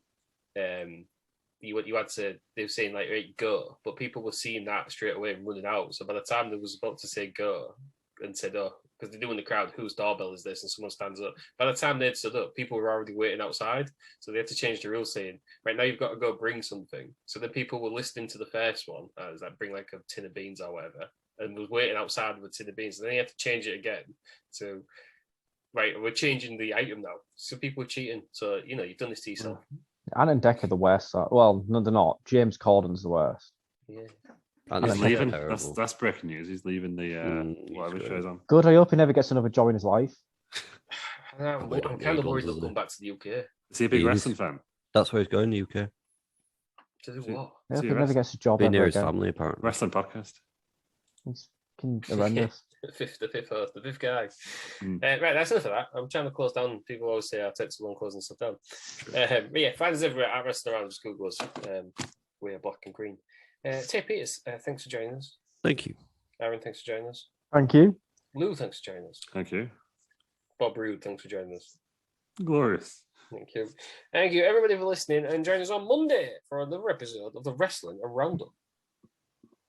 you had to, they were saying like right, go, but people were seeing that straight away and running out. So by the time they was about to say go and said because they do in the crowd, whose doorbell is this? And someone stands up. By the time they'd stood up, people were already waiting outside. So they had to change the rules saying, right now you've got to go bring something. So then people were listening to the first one, as like bring like a tin of beans or whatever, and was waiting outside with a tin of beans. And then you have to change it again to, right, we're changing the item now. So people are cheating. So, you've done this to yourself. Ant and Deck are the worst. Well, no, they're not. James Corden's the worst. Yeah. He's leaving. That's breaking news. He's leaving the whatever show's on. Good. I hope he never gets another job in his life. I'm kind of worried he'll come back to the UK. Is he a big wrestling fan? That's where he's going, the UK. To do what? I hope he never gets a job Be ever near his again. family, apparently. Wrestling podcast. It's horrendous. The fifth host, the fifth guy. Right, that's enough of that. I'm trying to close down. People always say I take too long closing stuff down. But yeah, find us everywhere at Wrestling Around. Just Google us. We are black and green. Tay Peters, thanks for joining us. Thank you. Aaron, thanks for joining us. Thank you. Lou, thanks for joining us. Thank you. Bob Roode, thanks for joining us. Glorious. Thank you. Thank you, everybody, for listening, and join us on Monday for another episode of the Wrestling Aroundtable.